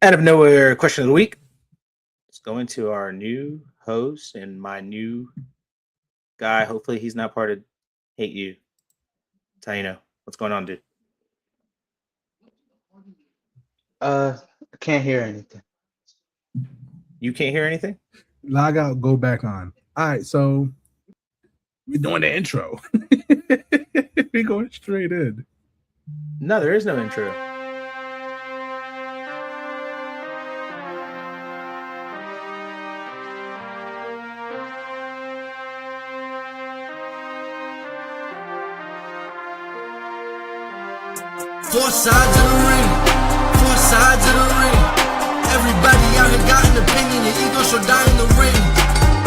Out of nowhere, question of the week. Let's go into our new host and my new guy. Hopefully, he's not part of Hate You. That's how you know. What's going on, dude? I can't hear anything. You can't hear anything? Log out, go back on. All right, so we're doing the intro. We're going straight in. No, there is no intro. Four sides of the ring, four sides of the ring. Everybody out here got an opinion, your ego shall die in the ring.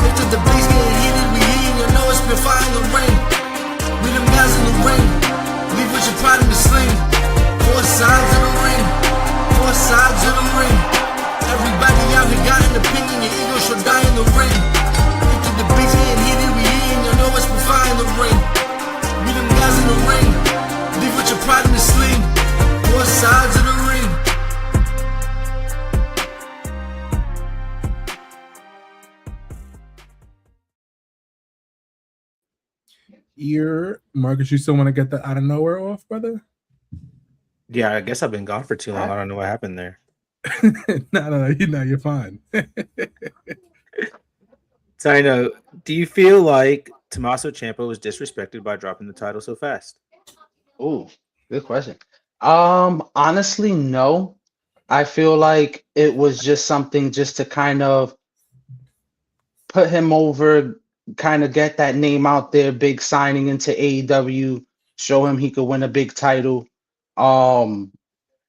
If the debate's getting heated, we heating, you know it's been fire in the ring. We them guys in the ring, leave with your pride in the sling. Four sides of the ring, four sides of the ring. Everybody out here got an opinion, your ego shall die in the ring. If the debate's getting heated, we heating, you know it's been fire in the ring. We them guys in the ring, leave with your pride in the sling. Four sides of the ring. Marcus, you still want to get that out of nowhere off, brother? Yeah, I guess I've been gone for too long. I don't know what happened there. No, you're fine. So I know. Do you feel like Tommaso Ciampa was disrespected by dropping the title so fast? Oh, good question. Honestly, no. I feel like it was just something just to kind of put him over, kind of get that name out there, big signing into AEW, show him he could win a big title.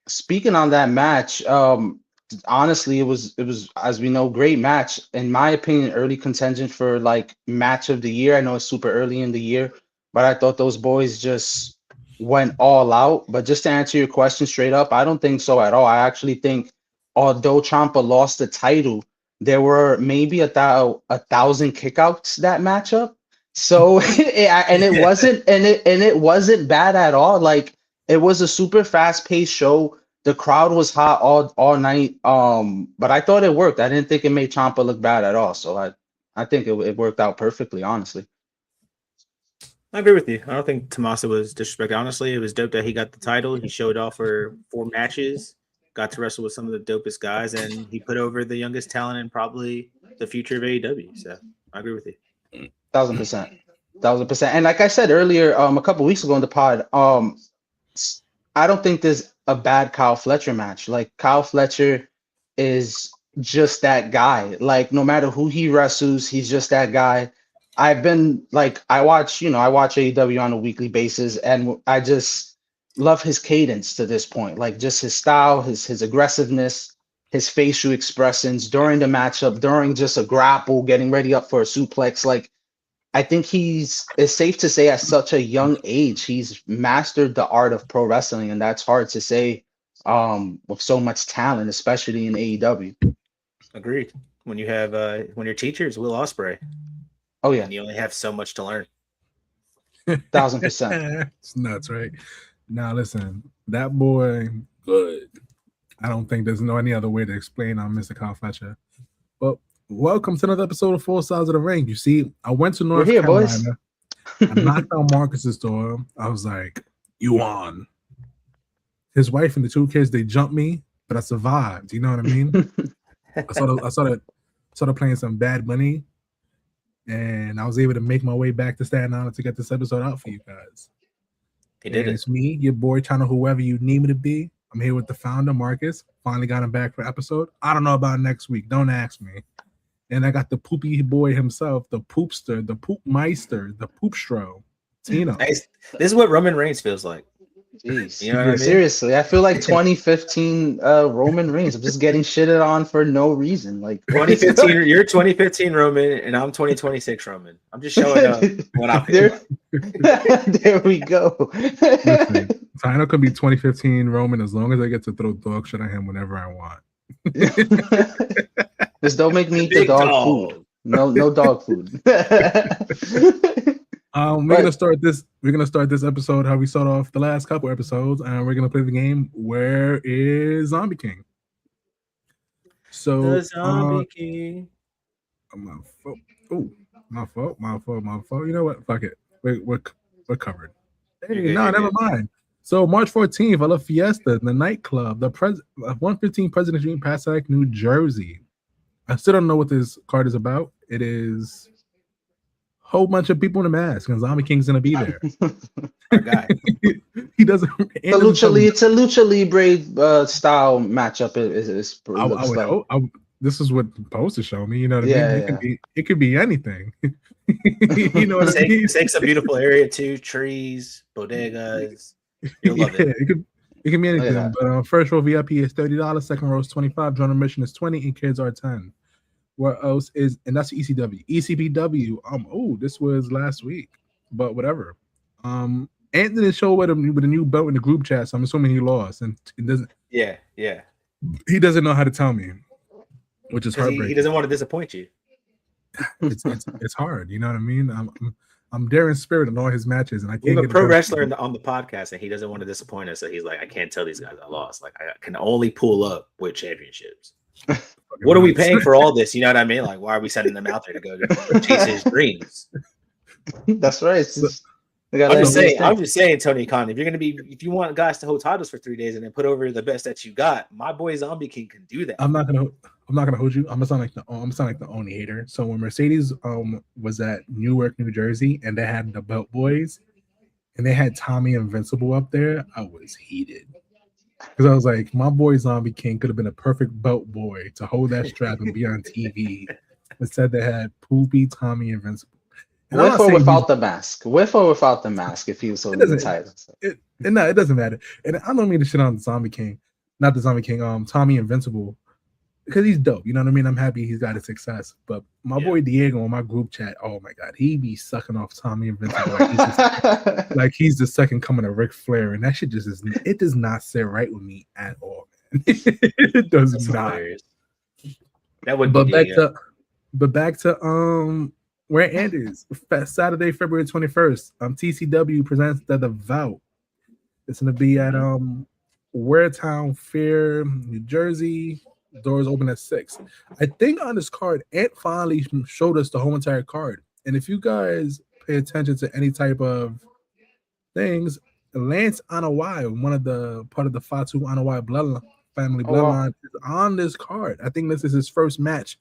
Speaking on that match, honestly, it was as we know, great match. In my opinion, early contention for like match of the year. I know it's super early in the year, but I thought those boys just went all out. But just to answer your question straight up, I don't think so at all. I actually think although Ciampa lost the title, there were maybe a thousand kickouts that matchup. So it wasn't bad at all. Like it was a super fast paced show. The crowd was hot all night. But I thought it worked. I didn't think it made Ciampa look bad at all. So I think it worked out perfectly, honestly. I agree with you. I don't think Tommaso was disrespected. Honestly, it was dope that he got the title. He showed off for 4 matches, got to wrestle with some of the dopest guys, and he put over the youngest talent and probably the future of AEW. So I agree with you. 1000%. And like I said earlier, a couple weeks ago in the pod, I don't think there's a bad Kyle Fletcher match. Like Kyle Fletcher is just that guy. Like no matter who he wrestles, he's just that guy. I've been like, I watch AEW on a weekly basis, and I just love his cadence to this point. Like just his style, his aggressiveness, his facial expressions during the matchup, during just a grapple, getting ready up for a suplex. Like I think it's safe to say at such a young age, he's mastered the art of pro wrestling, and that's hard to say with so much talent, especially in AEW. Agreed. When you have when your teacher is Will Ospreay. Oh yeah, and you only have so much to learn. 1000%. It's nuts, right? Now listen, that boy good. I don't think there's any other way to explain Mr. Kyle Fletcher. But welcome to another episode of Four Sides of the Ring. You see, I went to North Carolina. I knocked on Marcus's door. I was like, "You on?" His wife and the 2 kids, they jumped me, but I survived. You know what I mean? I started playing some Bad Bunny. And I was able to make my way back to Staten Island to get this episode out for you guys. It's me, your boy, China, whoever you need me to be. I'm here with the founder, Marcus. Finally got him back for episode. I don't know about next week. Don't ask me. And I got the poopy boy himself, the poopster, the poop meister, the poopstro, Tino. This is what Roman Reigns feels like. Jeez, you know what I mean? Seriously, I feel like 2015 Roman Reigns. I'm just getting shitted on for no reason. Like 2015, you're 2015 Roman, and I'm 2026 Roman. I'm just showing up what I feel like. There we go. Listen, Tino could be 2015 Roman as long as I get to throw dog shit at him whenever I want. Just don't make me eat the dog food. No dog food. We're gonna start this episode how we start off the last couple episodes, and we're gonna play the game Where is Zombie King? So, The Zombie King. my fault. Oh, my fault. You know what? Fuck it. We're covered. Hey, You're good, no, you're never good. mind. So March 14th, I love Fiesta, the nightclub, the 115 President Street, Passaic, New Jersey. I still don't know what this card is about. It is a whole bunch of people in a mask, and Zombie King's gonna be there. Our guy. He doesn't. It's a Lucha Libre style matchup. I would hope. This is what the poster show me. You know what I mean? It could be anything. You know what I mean? Sake's a beautiful area too. Trees, bodegas. You'll love it. It can be anything. Yeah. But first row VIP is $30. Second row is $25. Joint admission is $20, and kids are $10. What else is? And that's ECW. ECPW. Oh, this was last week, but whatever. Anthony showed with a new belt in the group chat, so I'm assuming he lost, and it doesn't. Yeah. He doesn't know how to tell me, which is heartbreaking. He doesn't want to disappoint you. It's hard, you know what I mean? I'm there in spirit in all his matches, and I can't. We have get a pro wrestler on the podcast, and he doesn't want to disappoint us. So he's like, I can't tell these guys I lost. Like, I can only pull up with championships. What are we paying for all this? You know what I mean? Like, why are we sending them out there to go chase his dreams? That's right. I'm just saying, Tony Khan, if you want guys to hold titles for 3 days and then put over the best that you got, my boy Zombie King can do that. I'm not gonna hold you. I'm gonna sound like the only hater. So when Mercedes was at Newark, New Jersey, and they had the Belt Boys, and they had Tommy Invincible up there, I was heated because I was like, my boy Zombie King could have been a perfect Belt Boy to hold that strap and be on TV. Instead, they had poopy Tommy Invincible. With or without the mask? With or without the mask, if he was holding the title. It doesn't matter. And I don't mean to shit on Zombie King, not the Zombie King, Tommy Invincible, because he's dope. You know what I mean? I'm happy he's got his success. But my boy Diego in my group chat, oh my God, he be sucking off Tommy Invincible like he's the second coming of Ric Flair. And that shit it does not sit right with me at all. It does That's not. hilarious. That would But be back to where it is. Saturday, February 21st. TCW presents The Devout. It's gonna be at Waretown Fair, New Jersey. Doors open at 6. I think on this card, Ant finally showed us the whole entire card. And if you guys pay attention to any type of things, Lance Anawai, part of the Fatu Anawai family bloodline, is on this card. I think this is his first match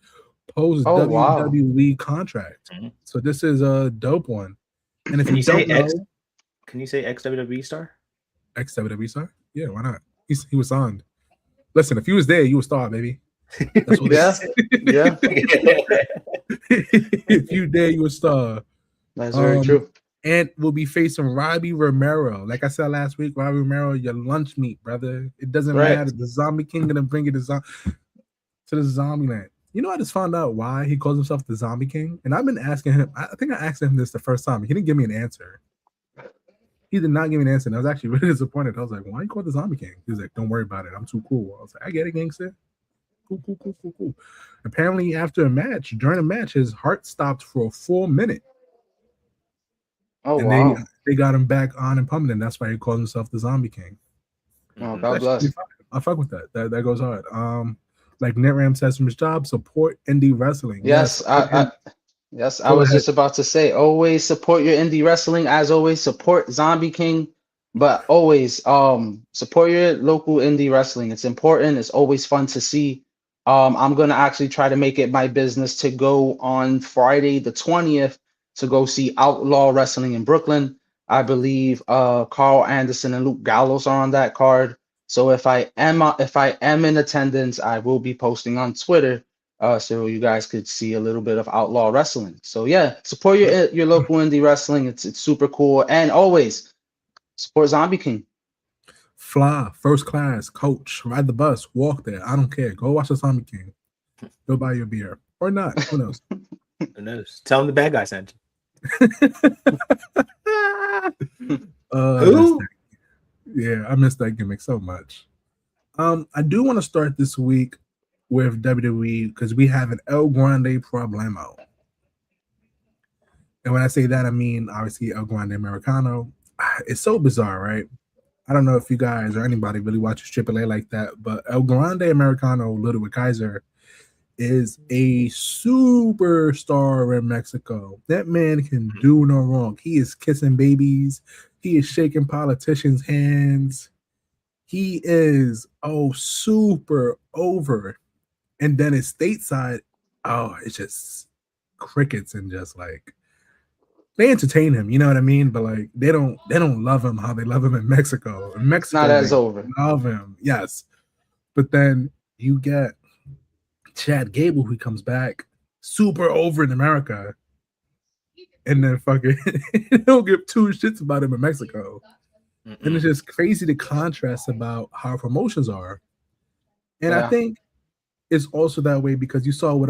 post WWE contract. Mm-hmm. So this is a dope one. And if Can you don't know, can you say ex-WWE star? Ex-WWE star? Yeah, why not? He was signed. Listen, if you was there, you would star, baby. That's what Yeah. If you there, you would star. That's very true. And we'll be facing Robbie Romero. Like I said last week, Robbie Romero, your lunch meat, brother. It doesn't matter. The Zombie King gonna bring you to the Zombie Land. You know, I just found out why he calls himself the Zombie King, and I've been asking him. I think I asked him this the first time. He didn't give me an answer. He did not give me an answer, and I was actually really disappointed. I was like, "Why you call the Zombie King?" He was like, "Don't worry about it. I'm too cool." I was like, "I get it, gangster. Cool." Apparently, during a match, his heart stopped for a full minute. Oh, and wow. they got him back on and pumping, and that's why he calls himself the Zombie King. Oh, God bless. I fuck with that. That goes hard. Like Netram says from his job, support indie wrestling. Yes, I was just about to say, always support your indie wrestling. As always, support Zombie King, but always support your local indie wrestling. It's important. It's always fun to see. I'm gonna actually try to make it my business to go on Friday the 20th to go see Outlaw Wrestling in Brooklyn. I believe Carl Anderson and Luke Gallows are on that card. So if I am in attendance, I will be posting on Twitter, so you guys could see a little bit of Outlaw Wrestling. So yeah, support your local indie wrestling. It's super cool, and always support Zombie King. Fly, first class, coach, ride the bus, walk there. I don't care. Go watch the Zombie King. Go buy your beer or not. Who knows? Who knows? Tell him the bad guy sent you. Who? Yeah, I miss that gimmick so much. I do want to start this week with WWE because we have an El Grande problemo. And when I say that, I mean obviously El Grande Americano. It's so bizarre, right? I don't know if you guys or anybody really watches AAA like that, but El Grande Americano, Ludwig Kaiser, is a superstar in Mexico. That man can do no wrong. He is kissing babies. He is shaking politicians' hands. He is super over. And then his stateside, it's just crickets and just like they entertain him, you know what I mean? But like they don't love him how they love him in Mexico. In Mexico, Not as over. Love him, yes. But then you get Chad Gable who comes back super over in America, and then fucking don't give two shits about him in Mexico. And it's just crazy the contrast about how promotions are. And I think it's also that way because you saw with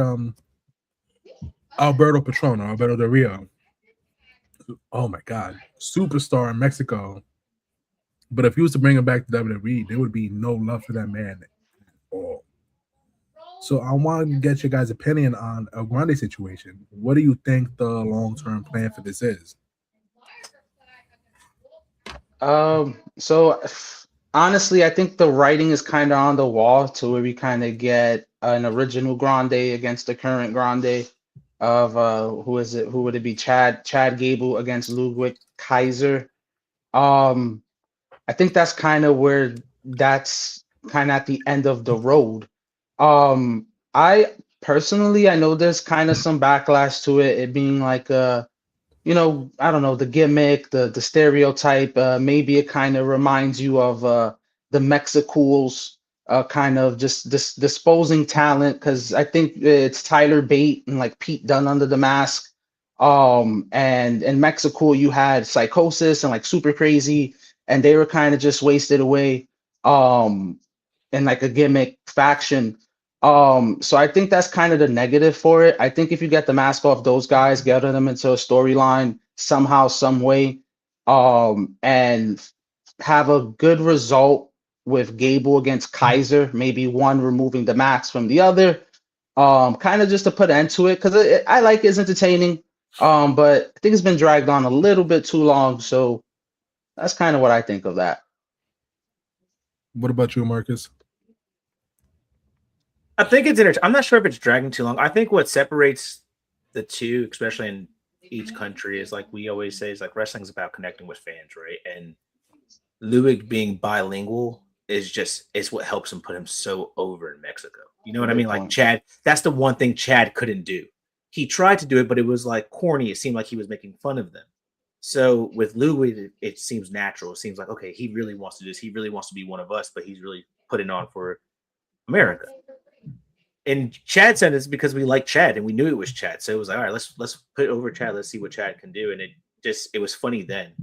Alberto Del Rio. Oh my God, superstar in Mexico. But if you was to bring him back to WWE, there would be no love for that man at all. So I want to get your guys' opinion on a Grande situation. What do you think the long-term plan for this is? So honestly, I think the writing is kind of on the wall to where we kind of get an original Grande against the current Grande of who would it be? Chad Gable against Ludwig Kaiser. I think that's kind of where that's kind of at the end of the road. I personally, I know there's kind of some backlash to it being like I don't know, the gimmick, the stereotype. Maybe it kind of reminds you of the Mexicools, kind of just disposing talent, because I think it's Tyler Bate and like Pete Dunne under the mask. And in Mexico you had Psychosis and like Super Crazy, and they were kind of just wasted away in like a gimmick faction. So I think that's kind of the negative for it. I think if you get the mask off those guys, get them into a storyline somehow, some way, and have a good result with Gable against Kaiser, maybe one removing the mask from the other, kind of just to put an end to it, because I like it's entertaining, but I think it's been dragged on a little bit too long. So that's kind of what I think of that. What about you, Marcus? I think it's I'm not sure if it's dragging too long. I think what separates the two, especially in each country, is like we always say, is like wrestling's about connecting with fans, right? And Ludwig being bilingual is what helps him put him so over in Mexico. You know what I mean? Like Chad, that's the one thing Chad couldn't do. He tried to do it, but it was like corny. It seemed like he was making fun of them. So with Ludwig, it seems natural. It seems like, okay, he really wants to do this. He really wants to be one of us, but he's really putting on for America. And Chad said it's because we like Chad and we knew it was Chad. So it was like, all right, let's put over Chad. Let's see what Chad can do. And it was funny then.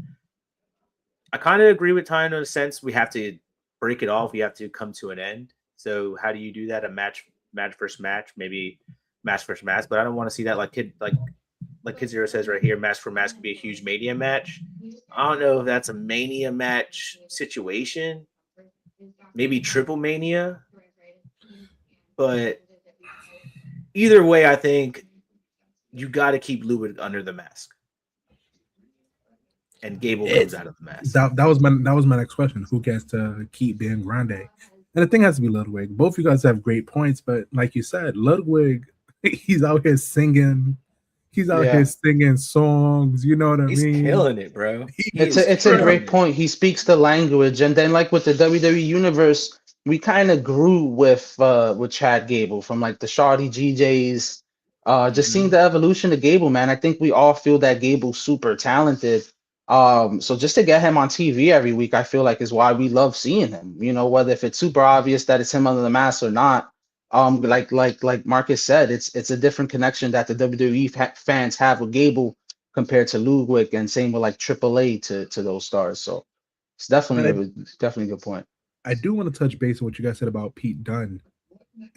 I kind of agree with Ty in a sense. We have to break it off. We have to come to an end. So how do you do that? A match versus match, maybe match versus match. But I don't want to see that like Kid Zero says right here, match for match could be a huge Mania match. I don't know if that's a Mania match situation. Maybe Triple Mania. But either way, I think you got to keep Ludwig under the mask, and Gable comes out of the mask. That was my next question. Who gets to keep being Grande? And the thing has to be Ludwig. Both of you guys have great points, but like you said, Ludwig, he's out here singing. He's out here singing songs. You know what I mean? He's killing it, bro. It's a great point. He speaks the language, and then like with the WWE universe, we kind of grew with Chad Gable from like the Shardy GJs, just seeing the evolution of Gable, man. I think we all feel that Gable's super talented. So just to get him on TV every week, I feel like is why we love seeing him. You know, whether if it's super obvious that it's him under the mask or not. Like Marcus said, it's a different connection that the WWE fans have with Gable compared to Ludwig, and same with like AAA to those stars. So it's definitely a good point. I do want to touch base on what you guys said about Pete Dunne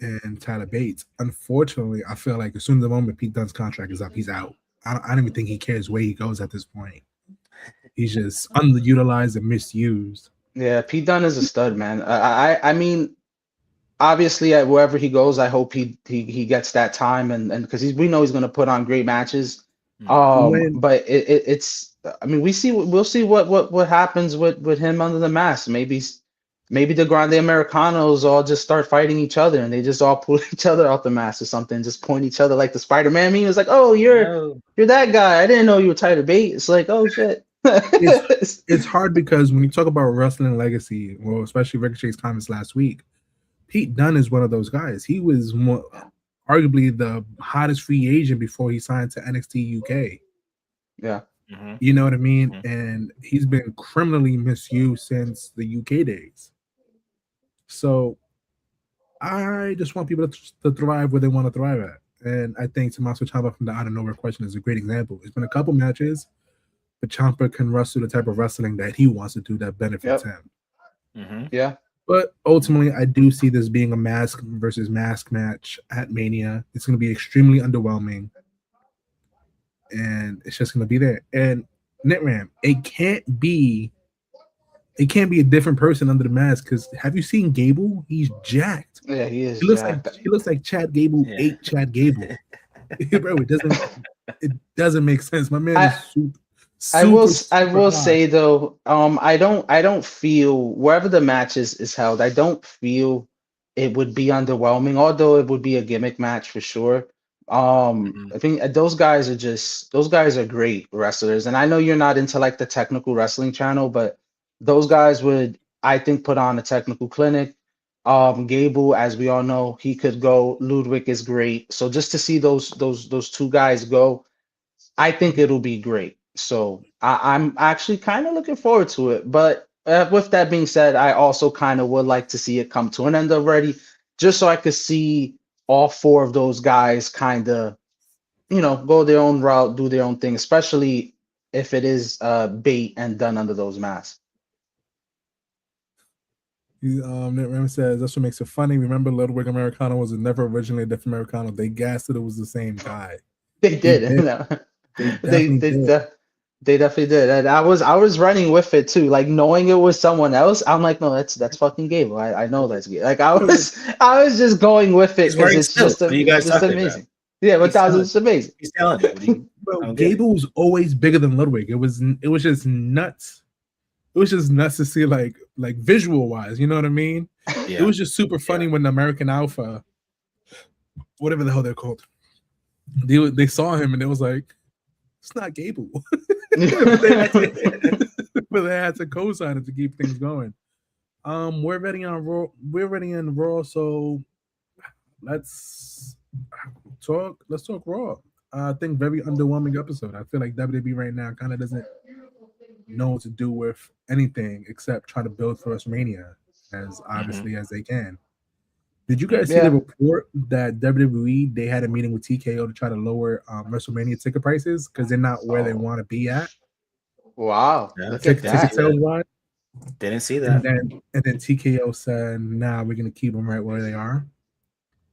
and Tyler Bates. Unfortunately, I feel like as soon as the moment Pete Dunne's contract is up, he's out. I don't even think he cares where he goes at this point. He's just underutilized and misused. Yeah, Pete Dunne is a stud, man. I mean, obviously, wherever he goes, I hope he gets that time, and because we know he's going to put on great matches. But it's. I mean, we'll see what happens with him under the mask. Maybe maybe the Grande Americanos all just start fighting each other and they just all pull each other out the mask or something, just point each other like the Spider-Man meme. It's like, oh, you're that guy. I didn't know you were Tyler Bate. It's like, oh shit. It's hard because when you talk about wrestling legacy, well, especially Ricochet's comments last week, Pete Dunne is one of those guys. He was arguably the hottest free agent before he signed to NXT UK. Yeah. Mm-hmm. You know what I mean? Mm-hmm. And he's been criminally misused since the UK days. So I just want people to thrive where they want to thrive at. And I think Tommaso Ciampa from the Out of Nowhere question is a great example. It's been a couple matches, but Ciampa can wrestle the type of wrestling that he wants to do that benefits him. Mm-hmm. Yeah. But ultimately, I do see this being a mask versus mask match at Mania. It's going to be extremely underwhelming. And it's just going to be there. And Nitram, it can't be a different person under the mask, because have you seen Gable? He's jacked. Yeah, he is. He looks like Chad Gable ate Chad Gable. Bro, it doesn't make sense. My man is super. I will say though, I don't feel wherever the match is held, I don't feel it would be underwhelming, although it would be a gimmick match for sure. I think those guys are great wrestlers, and I know you're not into like the technical wrestling channel, but those guys would, I think, put on a technical clinic. Gable, as we all know, he could go. Ludwig is great, so just to see those two guys go, I think it'll be great. So I'm actually kind of looking forward to it. But with that being said, I also kind of would like to see it come to an end already, just so I could see all four of those guys kind of, go their own route, do their own thing, especially if it is bait and done under those masks. Ram says that's what makes it funny. Remember, Ludwig Americano was never originally a different Americano. They gassed it was the same guy. They did. They definitely did. And I was running with it too, like knowing it was someone else. I'm like, no, that's fucking Gable. I know that's Gable. Like I was just going with it because it's just amazing. Yeah, but that was amazing. He's talented. Bro, Gable was always bigger than Ludwig. It was just nuts. It was just nuts to see like visual wise. You know what I mean? Yeah. It was just super funny when the American Alpha, whatever the hell they're called, they saw him and it was like, it's not Gable. But they had to co-sign it to keep things going. We're ready on Raw. We're ready in Raw, so let's talk Raw. I think very underwhelming episode. I feel like WWE right now kind of doesn't know what to do with anything except try to build for WrestleMania as obviously as they can. Did you guys see the report that WWE, they had a meeting with TKO to try to lower WrestleMania ticket prices because they're not where they want to be at? Wow. Ticket sales wise. Didn't see that. And then TKO said, nah, we're going to keep them right where they are.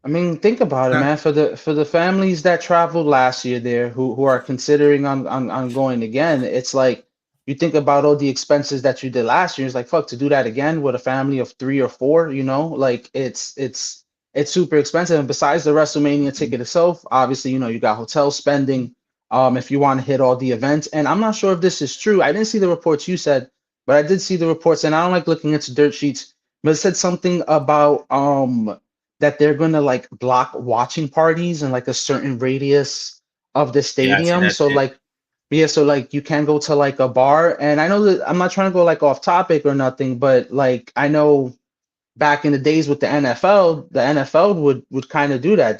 I mean, think about it, man. For the families that traveled last year there who are considering on going again, it's like you think about all the expenses that you did last year. It's like, fuck, to do that again with a family of 3 or 4, like it's super expensive. And besides the WrestleMania ticket itself, obviously, you got hotel spending if you want to hit all the events. And I'm not sure if this is true. I didn't see the reports you said, but I did see the reports, and I don't like looking into dirt sheets, but it said something about that they're going to like block watching parties in like a certain radius of the stadium. So you can go to like a bar, and I know that I'm not trying to go like off topic or nothing, but like I know back in the days with the NFL would kind of do that.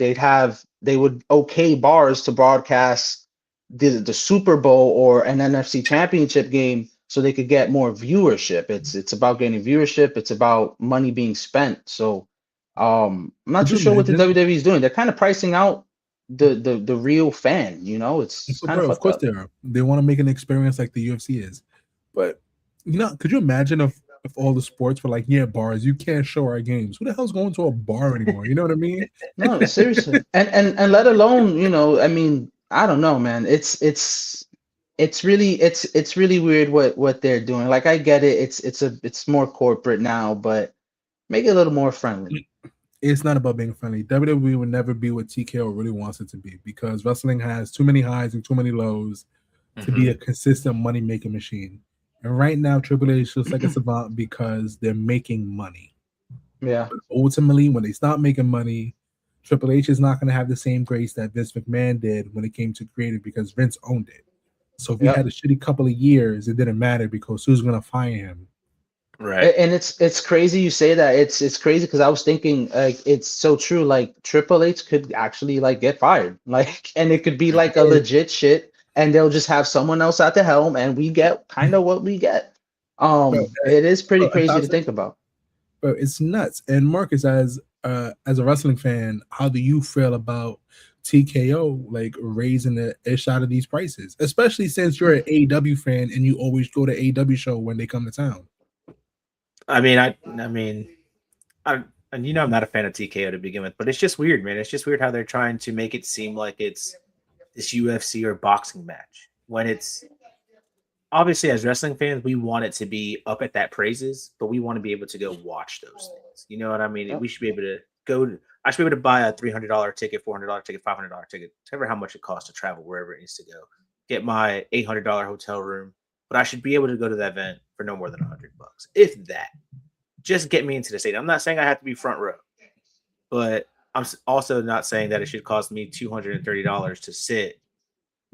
They would okay bars to broadcast the Super Bowl or an NFC Championship game so they could get more viewership. It's about getting viewership. It's about money being spent. So I'm not too sure what the WWE is doing. They're kind of pricing out the real fan, it's kind of course up. They want to make an experience like the UFC is, but could you imagine if all the sports were like, bars, you can't show our games, who the hell's going to a bar anymore? You know what I mean? No, seriously. and let alone, I mean, I don't know, man. It's really weird what they're doing. Like I get it, it's more corporate now, but make it a little more friendly. It's not about being friendly. WWE will never be what TKO really wants it to be, because wrestling has too many highs and too many lows to be a consistent money-making machine. And right now, Triple H looks like a savant because they're making money. Yeah. But ultimately, when they stop making money, Triple H is not going to have the same grace that Vince McMahon did when it came to creative because Vince owned it. So if he had a shitty couple of years, it didn't matter because who's going to fire him? Right. And it's crazy you say that. It's crazy because I was thinking like it's so true. Like Triple H could actually like get fired. Like, and it could be like a legit shit, and they'll just have someone else at the helm, and we get kind of what we get. It is pretty crazy to think about. But it's nuts. And Marcus, as a wrestling fan, how do you feel about TKO like raising the ish out of these prices, especially since you're an AEW fan and you always go to AEW show when they come to town? I mean, and you know, I'm not a fan of TKO to begin with, but it's just weird, man. It's just weird how they're trying to make it seem like it's this UFC or boxing match when it's obviously, as wrestling fans, we want it to be up at that praises, but we want to be able to go watch those things. You know what I mean? Yep. We should be able to go. I should be able to buy a $300 ticket, $400 ticket, $500 ticket, whatever how much it costs to travel wherever it needs to go. Get my $800 hotel room, but I should be able to go to that event for no more than $100, if that. Just get me into the stadium. I'm not saying I have to be front row, but I'm also not saying that it should cost me $230 to sit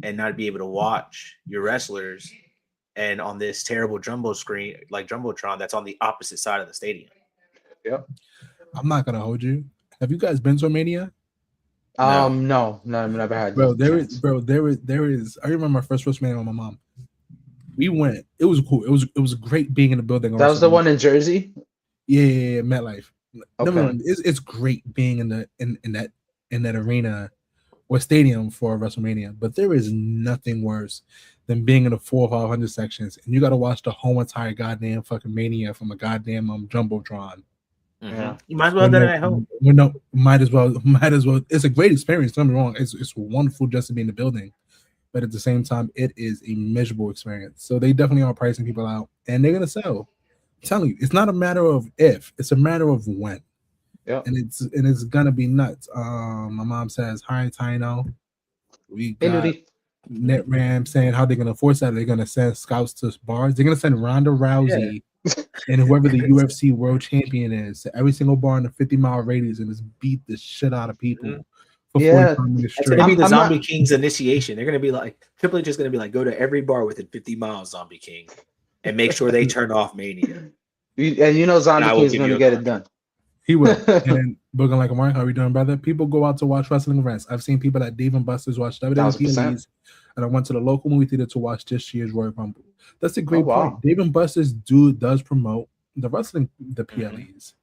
and not be able to watch your wrestlers. And on this terrible jumbo screen, like Jumbotron, that's on the opposite side of the stadium. Yep. I'm not gonna hold you. Have you guys been to Mania? No, I've never had. There is. I remember my first WrestleMania with my mom. We went. It was cool. It was great being in the building. That was the one in Jersey. Yeah, MetLife. Okay. No, it's great being in that arena or stadium for WrestleMania. But there is nothing worse than being in the 400 or 500 sections and you got to watch the whole entire goddamn fucking Mania from a goddamn Jumbotron. Yeah, you might as well have done it at home. Might as well. It's a great experience. Don't get me wrong. It's wonderful just to be in the building, but at the same time, it is a miserable experience. So they definitely are pricing people out, and they're gonna sell. I'm telling you, it's not a matter of if; it's a matter of when. Yeah, and it's gonna be nuts. My mom says, "Hi, Tino." We got NetRam saying how they're gonna force that. They're gonna send scouts to bars. They're gonna send Ronda Rousey. And whoever the UFC world champion is, to every single bar in a 50-mile radius and just beat the shit out of people for 45 minutes straight. It's going to be the Zombie King's initiation. They're going to be like, Triple H is going to be like, go to every bar within 50 miles, Zombie King, and make sure they turn off Mania. And you know Zombie King is going to get it done. He will. And Booking Like a Mark, how are we doing, brother? People go out to watch wrestling events. I've seen people at Dave & Buster's watch WWE, and I went to the local movie theater to watch this year's Royal Rumble. That's a great point. Dave & Buster's does promote the wrestling, the PLEs.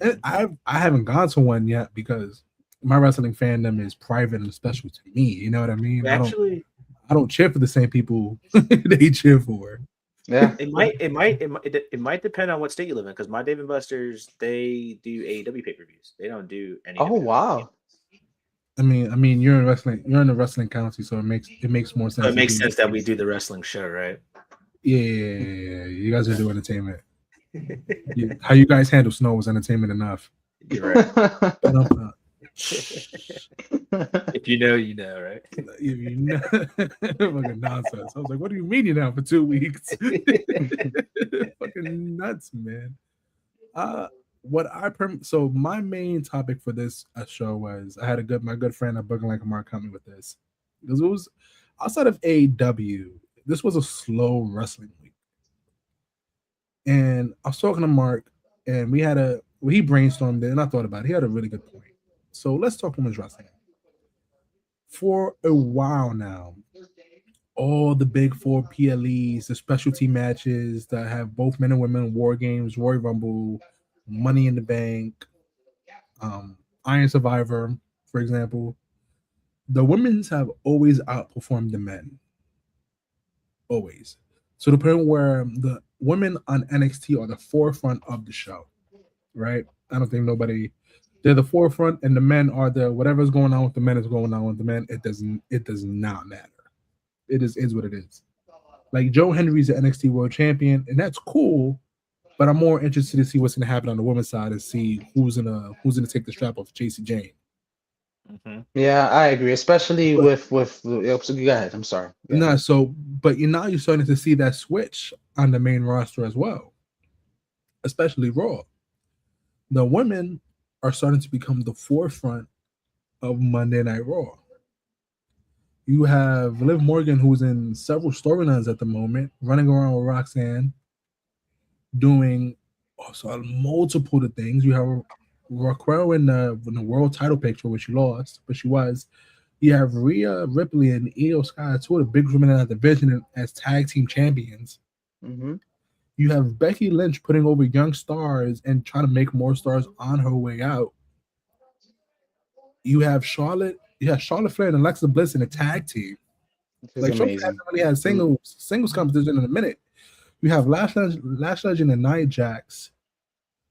And I haven't gone to one yet because my wrestling fandom is private and special to me. You know what I mean? Actually, I don't cheer for the same people they cheer for. Yeah, it might depend on what state you live in because my Dave & Buster's, they do AEW pay-per-views. They don't do any. Oh wow. I mean, you're in the wrestling county, so it makes more sense. So it makes sense that we do the wrestling show, right? Yeah. You guys are doing entertainment. How you guys handle snow was entertainment enough. You're right. If you know, you know, right? If you know, fucking nonsense. I was like, "What do you mean you're down for 2 weeks?" Fucking nuts, man. So my main topic for this show was I had my good friend at Booking Like a Mark coming with this because it was outside of AEW. This was a slow wrestling week, and I was talking to Mark, and he brainstormed it, and I thought about it. He had a really good point. So let's talk women's wrestling. For a while now, all the big four PLEs, the specialty matches that have both men and women, War Games, Royal Rumble, Money in the Bank, Iron Survivor, for example, the women's have always outperformed the men. Always. So the point where the women on NXT are the forefront of the show, right? I don't think they're the forefront, and the men are whatever's going on with the men is going on with the men. It does not matter. It is what it is. Like Joe Henry's the NXT World Champion, and that's cool. But I'm more interested to see what's going to happen on the women's side and see who's gonna take the strap off JC Jane. Yeah, I agree, especially with so go ahead. I'm sorry. Yeah. No, so but you're starting to see that switch on the main roster as well, especially Raw. The women are starting to become the forefront of Monday Night Raw. You have Liv Morgan, who's in several storylines at the moment, running around with Roxanne, doing also multiple of things. You have Raquel in the world title picture, which she lost, but she was. You have Rhea Ripley and Io Sky, two of the big women in that division as tag team champions. Mm-hmm. You have Becky Lynch putting over young stars and trying to make more stars on her way out. You have Charlotte Flair and Alexa Bliss in a tag team. Like, Charlotte hasn't really had singles competition in a minute. You have Lash Legend and Nia Jax.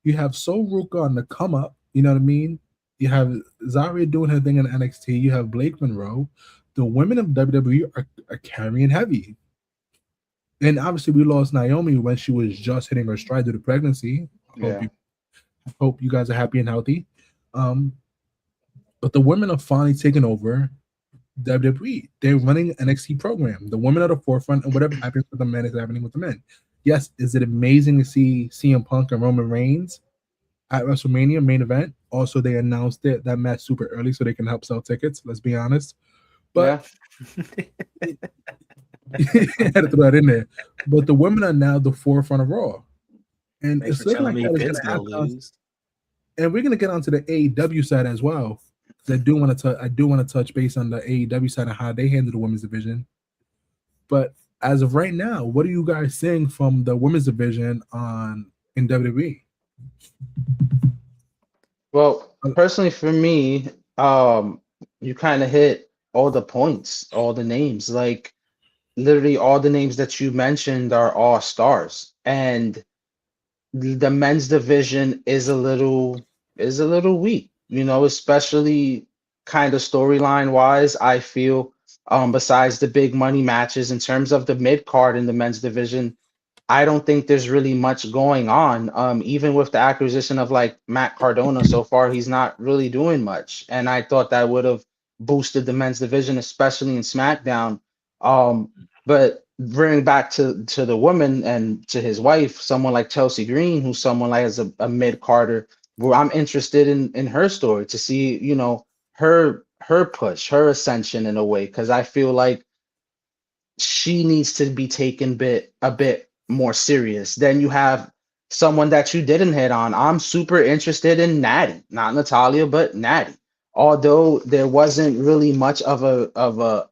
You have Sol Ruka on the come up. You know what I mean? You have Zarya doing her thing in NXT. You have Blake Monroe. The women of WWE are carrying heavy. And obviously, we lost Naomi when she was just hitting her stride due to pregnancy. I hope you guys are happy and healthy. But the women are finally taking over WWE. They're running an NXT program. The women are the forefront, and whatever happens with the men is happening with the men. Yes, is it amazing to see CM Punk and Roman Reigns at WrestleMania main event? Also, they announced that match super early so they can help sell tickets. Let's be honest. But I had to throw that in there. But the women are now the forefront of Raw, and it's looking like that is going to happen. And we're going to get onto the AEW side as well. I do want to touch base on the AEW side and how they handle the women's division. But as of right now, what are you guys seeing from the women's division in WWE? Well, personally for me, you kind of hit all the points, all the names. Like literally all the names that you mentioned are all stars. And the men's division is a little weak, especially kind of storyline wise. I feel besides the big money matches in terms of the mid card in the men's division, I don't think there's really much going on. Even with the acquisition of like Matt Cardona so far, he's not really doing much. And I thought that would have boosted the men's division, especially in SmackDown. But bring back to the woman and to his wife, someone like Chelsea Green, who's someone like as a mid carder, where I'm interested in her story to see, her push, her ascension in a way, because I feel like she needs to be taken a bit more serious. Then you have someone that you didn't hit on. I'm super interested in Natty, not Natalia, but Natty. Although there wasn't really much of a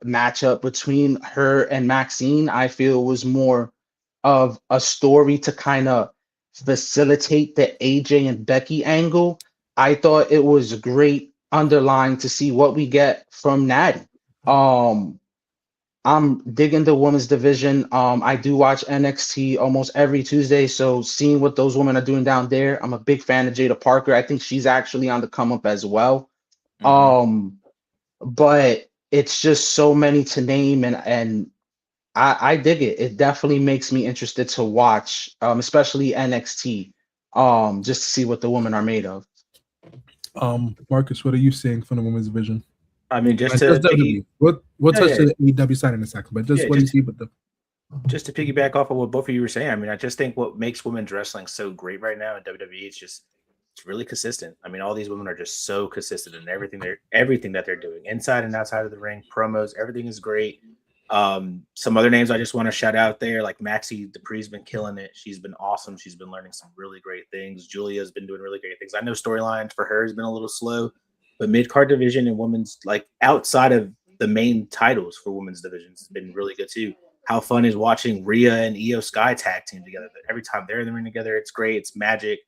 matchup between her and Maxine, I feel it was more of a story to kind of facilitate the AJ and Becky angle. I thought it was great underlying to see what we get from Natty. I'm digging the women's division. I do watch NXT almost every Tuesday, so seeing what those women are doing down there, I'm a big fan of Jada Parker. I think she's actually on the come up as well. But it's just so many to name, and I dig it. It definitely makes me interested to watch, especially NXT, just to see what the women are made of. Marcus, what are you seeing from the women's division? I mean, we'll touch the AEW side in a second, but what do you see with the? Just to piggyback off of what both of you were saying, I mean, I just think what makes women's wrestling so great right now in WWE is just it's really consistent. I mean, all these women are just so consistent in everything that they're doing, inside and outside of the ring, promos, everything is great. Some other names I just want to shout out there, like Maxie Dupree's been killing it. She's been awesome. She's been learning some really great things. Julia's been doing really great things. I know storylines for her has been a little slow, but mid-card division and women's, like outside of the main titles for women's divisions, has been really good too. How fun is watching Rhea and Io Sky tag team together? Every time they're in the ring together, it's great. It's magic.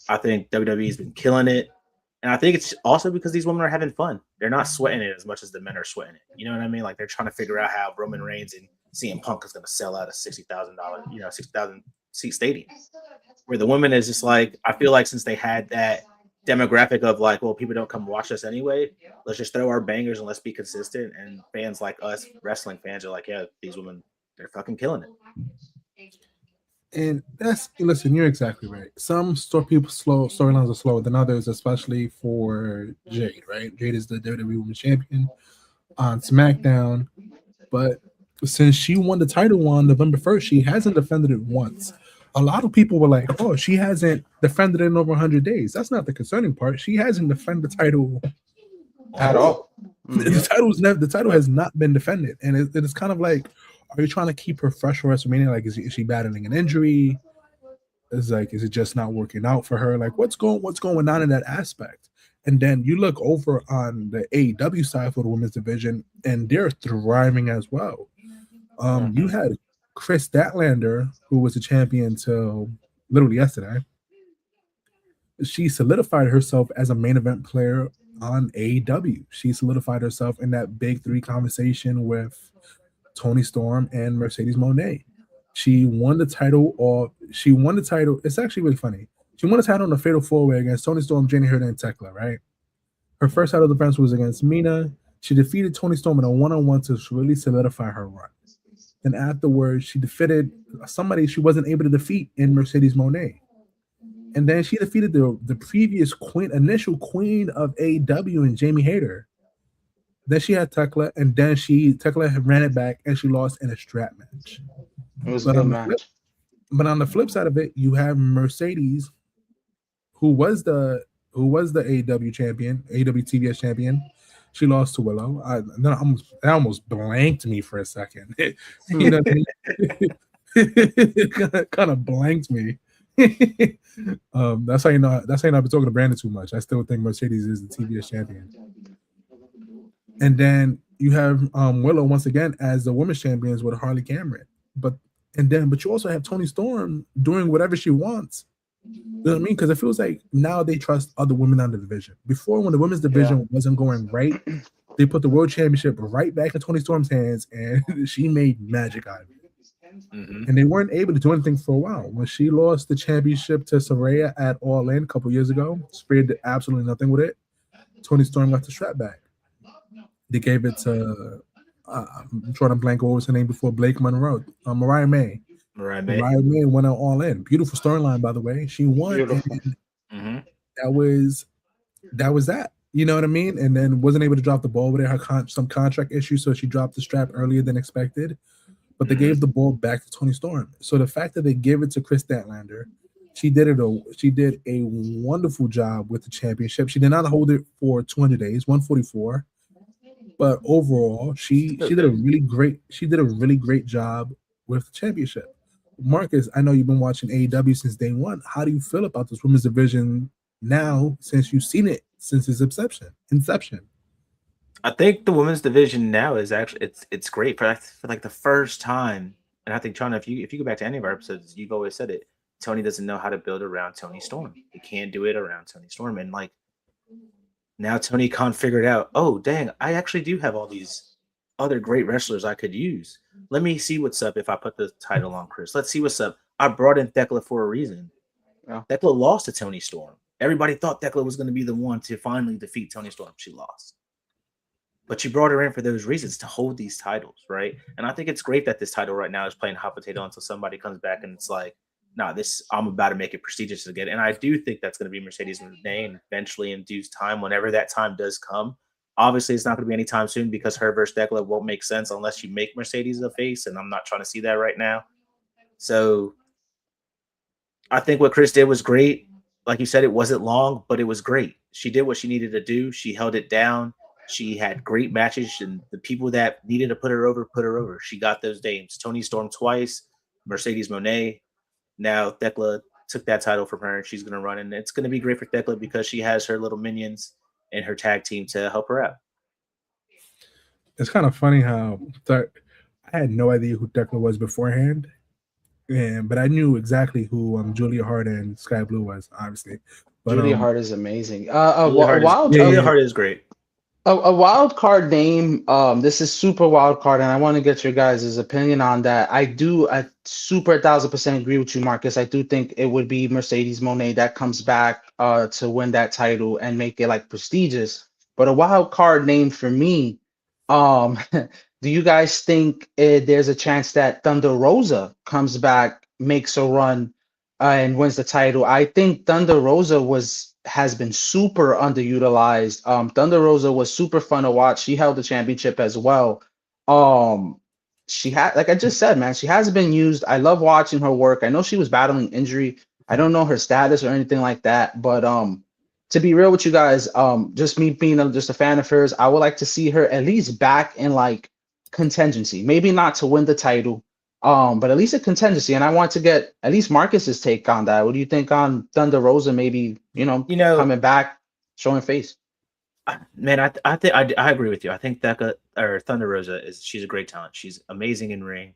I think WWE has been killing it. And I think it's also because these women are having fun. They're not sweating it as much as the men are sweating it. You know what I mean? Like they're trying to figure out how Roman Reigns and CM Punk is going to sell out a $60,000, $60,000 seat stadium. Where the women is just like, I feel like since they had that demographic of like, well, people don't come watch us anyway. Let's just throw our bangers and let's be consistent. And fans like us, wrestling fans, are like, yeah, these women, they're fucking killing it. And listen, you're exactly right. Some storylines are slower than others, especially for Jade, right? Jade is the WWE Women's Champion on SmackDown, but since she won the title on November 1st, she hasn't defended it once. A lot of people were like, "Oh, she hasn't defended it in over 100 days." That's not the concerning part. She hasn't defended the title At all. The title has not been defended, and it's kind of like, are you trying to keep her fresh for WrestleMania? Like, is she battling an injury? Is it just not working out for her? Like, what's going on in that aspect? And then you look over on the AEW side for the women's division, and they're thriving as well. You had Kris Statlander, who was the champion till literally yesterday. She solidified herself as a main event player on AEW. She solidified herself in that big three conversation with Toni Storm and Mercedes Moné. She won the title. It's actually really funny. She won the title in a fatal four-way against Toni Storm, Jenny Herter, and Tekla, right? Her first title defense was against Mina. She defeated Toni Storm in a one-on-one to really solidify her run. And afterwards, she defeated somebody she wasn't able to defeat in Mercedes Moné. And then she defeated the previous initial queen of AEW and Jamie Hayter. Then she had Tekla, and then Tekla ran it back, and she lost in a strap match. It was a good match. But on the flip side of it, you have Mercedes, who was the AEW champion, AEW TBS champion. She lost to Willow. That almost blanked me for a second. You know what I mean? Kind of blanked me. That's how you know I've been talking to Brandon too much. I still think Mercedes is the TBS champion. And then you have Willow once again as the women's champions with Harley Cameron. But you also have Toni Storm doing whatever she wants. You know what I mean? Because it feels like now they trust other women on the division. Before, when the women's division wasn't going right, they put the world championship right back in Toni Storm's hands, and she made magic out of it. And they weren't able to do anything for a while. When she lost the championship to Saraya at All In a couple years ago, Spear did absolutely nothing with it. Toni Storm got the strap back. They gave it to I'm trying to blank what was her name before Blake Monroe. Mariah May. Mariah May went out All In. Beautiful storyline, by the way. She won. And that was that. You know what I mean? And then wasn't able to drop the ball with it. Some contract issues, so she dropped the strap earlier than expected. But they gave the ball back to Toni Storm. So the fact that they gave it to Kris Statlander, she did a wonderful job with the championship. She did not hold it for 200 days, 144. But overall, she did a really great job with the championship. Marcus, I know you've been watching AEW since day one. How do you feel about this women's division now, since you've seen it since its inception? I think the women's division now is actually it's great for like the first time. And I think, Chana, if you go back to any of our episodes, you've always said it. Tony doesn't know how to build around Toni Storm. He can't do it around Toni Storm. And like now Tony Khan figured out, oh dang, I actually do have all these other great wrestlers I could use. Let me see what's up if I put the title on Kris. Let's see what's up. I brought in Thekla for a reason. Yeah. Thekla lost to Toni Storm. Everybody thought Thekla was going to be the one to finally defeat Toni Storm. She lost. But you brought her in for those reasons, to hold these titles, right? And I think it's great that this title right now is playing hot potato until somebody comes back and it's like, nah, I'm about to make it prestigious again. And I do think that's going to be Mercedes Moné, and eventually in due time, whenever that time does come. Obviously, it's not going to be anytime soon because her versus Thekla won't make sense unless you make Mercedes a face, and I'm not trying to see that right now. So I think what Kris did was great. Like you said, it wasn't long, but it was great. She did what she needed to do. She held it down. She had great matches, and the people that needed to put her over, put her over. She got those names. Toni Storm twice, Mercedes Moné. Now Thekla took that title from her, and she's going to run. And it's going to be great for Thekla because she has her little minions and her tag team to help her out. It's kind of funny how I had no idea who Thekla was beforehand, but I knew exactly who Julia Hart and Sky Blue was, obviously. But, Julia Hart is amazing. Julia Hart is great. A wild card name. This is super wild card, and I want to get your guys' opinion on that. I super 1,000% agree with you, Marcus. I do think it would be Mercedes Moné that comes back to win that title and make it like prestigious. But a wild card name for me, do you guys think there's a chance that Thunder Rosa comes back makes a run and wins the title. I think Thunder Rosa has been super underutilized. Thunder Rosa was super fun to watch. She held the championship as well. She had, like I just said, man, she hasn't been used. I love watching her work. I know she was battling injury. I don't know her status or anything like that, but to be real with you guys, just me being just a fan of hers, I would like to see her at least back in like contingency. Maybe not to win the title, but at least a contingency. And I want to get at least Marcus's take on that. What do you think on Thunder Rosa? Maybe coming back, showing face. Man, I think I agree with you. I think Becca or Thunder Rosa she's a great talent. She's amazing in ring.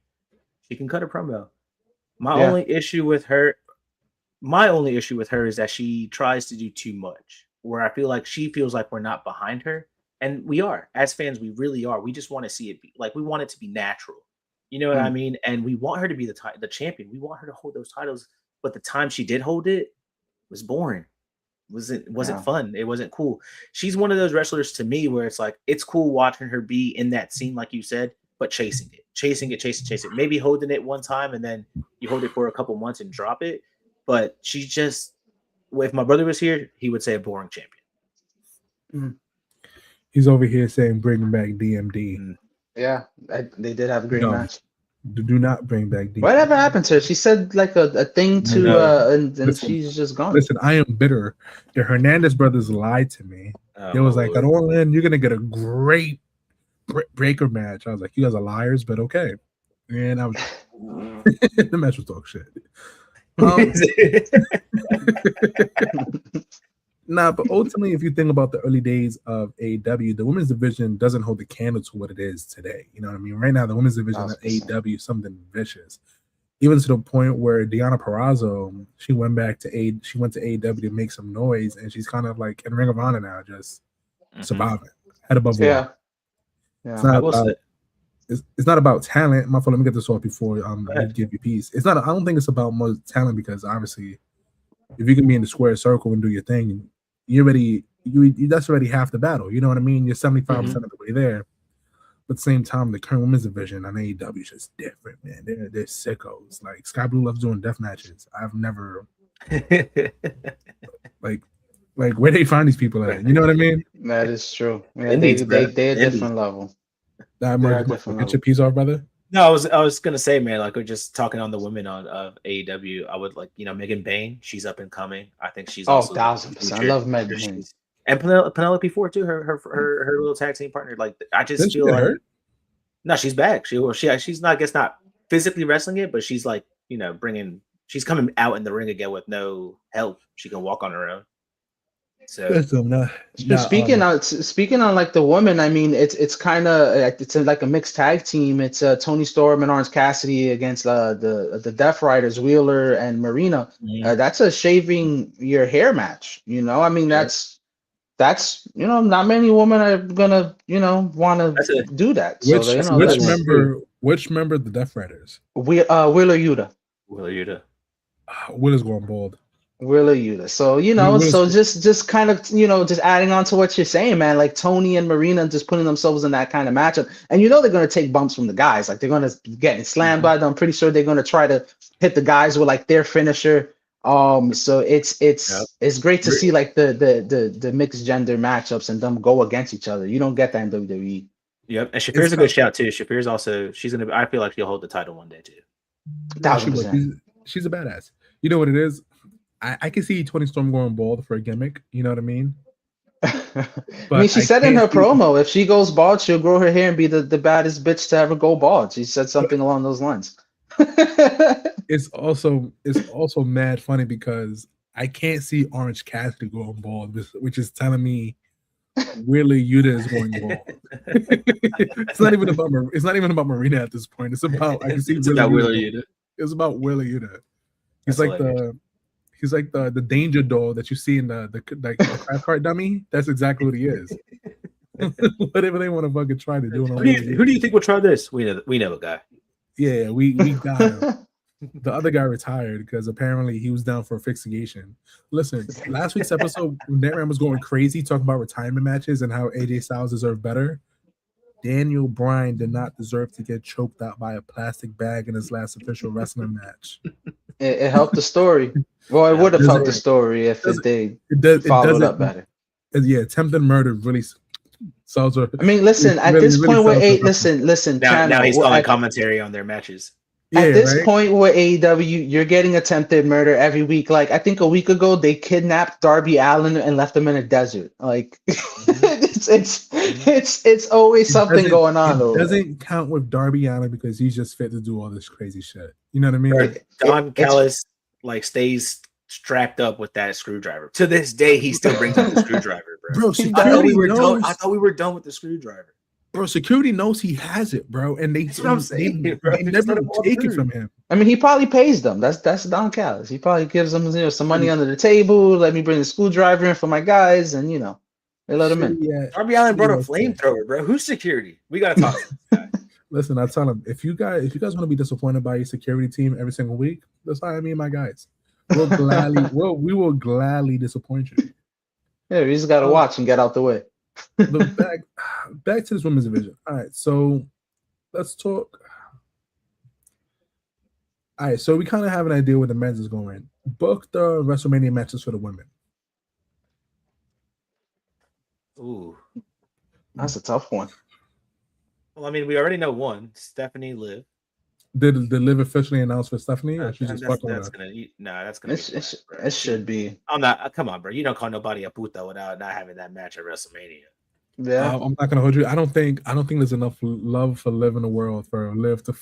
She can cut a promo. My only issue with her is that she tries to do too much. Where I feel like she feels like we're not behind her, and we are. As fans, we really are. We just want to see it be like we want it to be natural. You know what I mean? And we want her to be the champion. We want her to hold those titles. But the time she did hold it was boring. Wasn't fun. It wasn't cool. She's one of those wrestlers to me where it's like it's cool watching her be in that scene, like you said, but chasing it. Maybe holding it one time and then you hold it for a couple months and drop it. But she's just, if my brother was here, he would say a boring champion. He's over here saying bring back DMD. Yeah, they did have a great match. Do not bring back DMD. Whatever happened to her? She said like a thing to and listen, she's just gone. Listen, I am bitter. The Hernandez brothers lied to me. It was like, at all in, you're gonna get a great breaker match. I was like, you guys are liars, but okay. And I was the match was dog shit. Nah, but ultimately, if you think about the early days of AEW, the women's division doesn't hold the candle to what it is today. You know what I mean? Right now, the women's division of AEW is something vicious. Even to the point where Deonna Purrazzo, she went to AEW to make some noise, and she's kind of like in Ring of Honor now, just surviving, head above water. Yeah. It's not about talent. My fault. Let me get this off before I give you peace. It's not. I don't think it's about more talent because obviously, if you can be in the square circle and do your thing, that's already half the battle. You know what I mean? You're 75% of the way there. But at the same time, the current women's division on AEW is just different, man. They're sickos. Like Sky Blue loves doing death matches. I've never like where they find these people at. You know what I mean? That is true. Yeah, they're a different level. Get your piece off, brother. No, I was gonna say, man, like we're just talking on the women of AEW. I would like, Megan Bayne. She's up and coming. I think she's 1,000%. I love Megan Bayne. And Penelope Ford too. Her little tag team partner. Like I just feel like no, she's back. She's not. I guess not physically wrestling it, but she's like she's coming out in the ring again with no help. She can walk on her own. So speaking on like the woman, I mean it's kind of it's like a mixed tag team. It's Tony Storm and Orange Cassidy against the Death Riders Wheeler and Marina. That's a shaving your hair match. I mean that's not many women are gonna want to do that. Which member of the Death Riders? Wheeler Yuta. Wheeler's going bald. Wheeler Yuta. So, so just kind of, just adding on to what you're saying, man, like Tony and Marina just putting themselves in that kind of matchup. And they're going to take bumps from the guys. Like they're going to get slammed by them. I'm pretty sure they're going to try to hit the guys with like their finisher. So it's great to see like the mixed gender matchups and them go against each other. You don't get that in WWE. Yep. And Shafir's a good shout too. Shafir's also, I feel like she'll hold the title one day too. 1,000%. She's a badass. You know what it is? I can see Tony Storm going bald for a gimmick. You know what I mean? I mean, she said in her promo, if she goes bald, she'll grow her hair and be the baddest bitch to ever go bald. She said something along those lines. It's also mad funny because I can't see Orange Cassidy going bald, which is telling me Wheeler Yuta is going bald. It's not even about Marina at this point. It's about Wheeler Yuta. It's about Wheeler Yuta. He's like the danger doll that you see in the craft cart dummy. That's exactly what he is. Whatever they want to fucking try to do. Who do you think will try this? We know a guy. Yeah, we got him. The other guy retired because apparently he was down for a fixation. Listen, last week's episode, Netman was going crazy talking about retirement matches and how AJ Styles deserved better. Daniel Bryan did not deserve to get choked out by a plastic bag in his last official wrestling match. It helped the story. Well, it would have helped the story if they followed up better. Yeah, attempted murder really sells her. I mean, listen, at really, this really point, sells listen. Now he's we're calling at- commentary on their matches. At this right? point with AEW, you're getting attempted murder every week. Like, I think a week ago, they kidnapped Darby Allin and left him in a desert. Like, it's always something going on. It Though. doesn't count with Darby Allin because he's just fit to do all this crazy shit. You know what I mean? Or Don Callis like stays strapped up with that screwdriver. To this day, he still brings up the screwdriver, bro. Bro, I security knows. thought we were done with the screwdriver. Bro, security knows he has it, bro, and they That's what I'm saying, bro. they Just never let him walk take it through. from him. I mean, he probably pays them. That's Don Callis. He probably gives them some money under the table. Let me bring the screwdriver in for my guys, and they let him in. Yeah. Darby Allin brought a Yeah. flamethrower, bro. Who's security? We gotta talk. To this guy. Listen, I tell him if you guys want to be disappointed by your security team every single week, that's how I mean my guys. We will gladly disappoint you. Yeah, we just gotta watch and get out the way. Look, back to this women's division. All right, so let's talk. All right, so we kind of have an idea where the men's is going. Book the WrestleMania matches for the women. Ooh. That's a tough one. Well, I mean, we already know one. Stephanie Liv. Did the live officially announced for Stephanie, or she That's just fucking with her? gonna. Nah, that's gonna. Be bad, bro. It should be. I'm not. Come on, bro. You don't call nobody a puta without not having that match at WrestleMania. Yeah. I'm not gonna hold you. I don't think there's enough love for Liv in the world for Liv to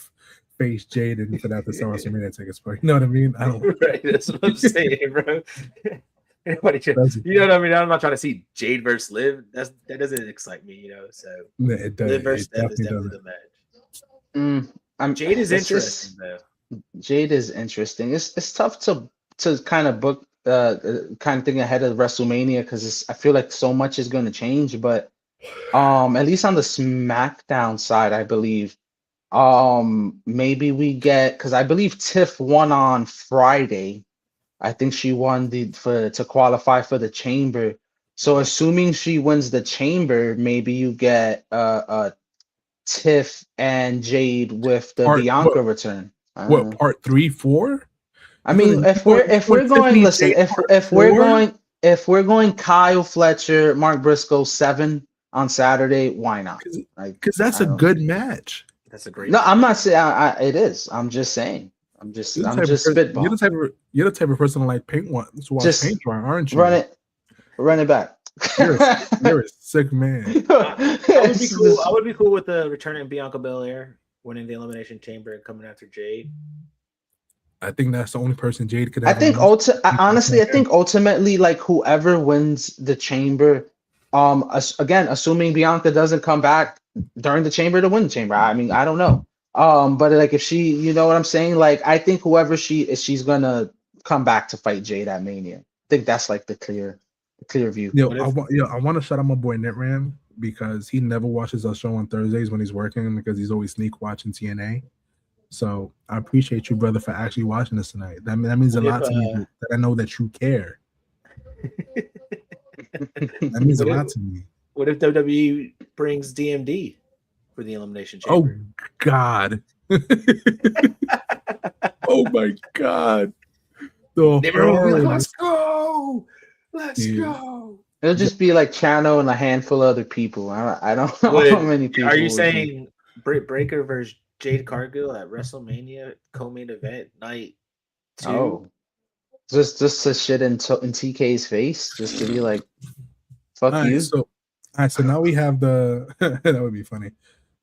face Jade and for that to sell WrestleMania tickets. But you know what I mean? I don't. Right. That's what I'm saying, bro. Nobody Does it? you know what I mean? I'm not trying to see Jade versus Liv. That doesn't excite me, So No, it does. Liv versus It Steph is definitely definitely doesn't. the match. Jade is it's interesting, though. Jade is interesting. It's tough to kind of book kind of thing ahead of WrestleMania because I feel like so much is going to change. But at least on the SmackDown side, I believe maybe we get, because I believe Tiff won on Friday. I think she won to qualify for the Chamber. So assuming she wins the Chamber, maybe you get Tiff and Jade with the Bianca return. What part 3, 4? I mean, if we're going, listen, if we're going Kyle Fletcher, Mark Briscoe 7 on Saturday, why not? Because that's a good match. That's a great. No, I'm not saying it is. I'm just saying. I'm just spitballing. You're the type of person to like paint one. To watch paint dry, aren't you? Run it back. You're a sick man. I would be cool with the returning Bianca Belair winning the Elimination Chamber and coming after Jade. I think that's the only person Jade could. I think honestly, I think ultimately, like whoever wins the Chamber, again, assuming Bianca doesn't come back during the Chamber to win the Chamber. I mean, I don't know. But like if she, you know what I'm saying? Like I think whoever she's gonna come back to fight Jade at Mania. I think that's like the clear view. I want to shout out my boy Nitram because he never watches our show on Thursdays when he's working because he's always sneak watching TNA. So I appreciate you, brother, for actually watching this tonight. That means a lot to me that I know that you care. That means a lot to me. What if WWE brings DMD for the Elimination Chamber? Oh God! Oh my God! Let's go! Let's go! It'll just be like Chano and a handful of other people. I don't know how many people. Are you saying Britt Baker versus Jade Cargill at WrestleMania co-main event night 2? Oh, just to shit in TK's face, just to be like, "Fuck you." All right, so now we have the. That would be funny.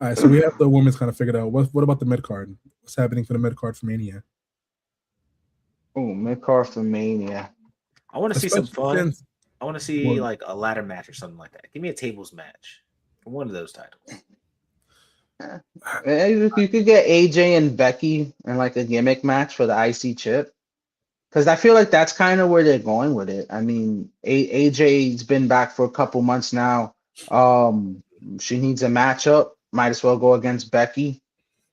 All right, so we have the women's kind of figured out. What about the mid card? What's happening for the mid card for Mania? Oh, mid card for Mania. I want to see some fun. I want to see like a ladder match or something like that. Give me a tables match for one of those titles. You could get AJ and Becky in like a gimmick match for the IC chip, because I feel like that's kind of where they're going with it. I mean, AJ's been back for a couple months now. She needs a matchup. Might as well go against Becky.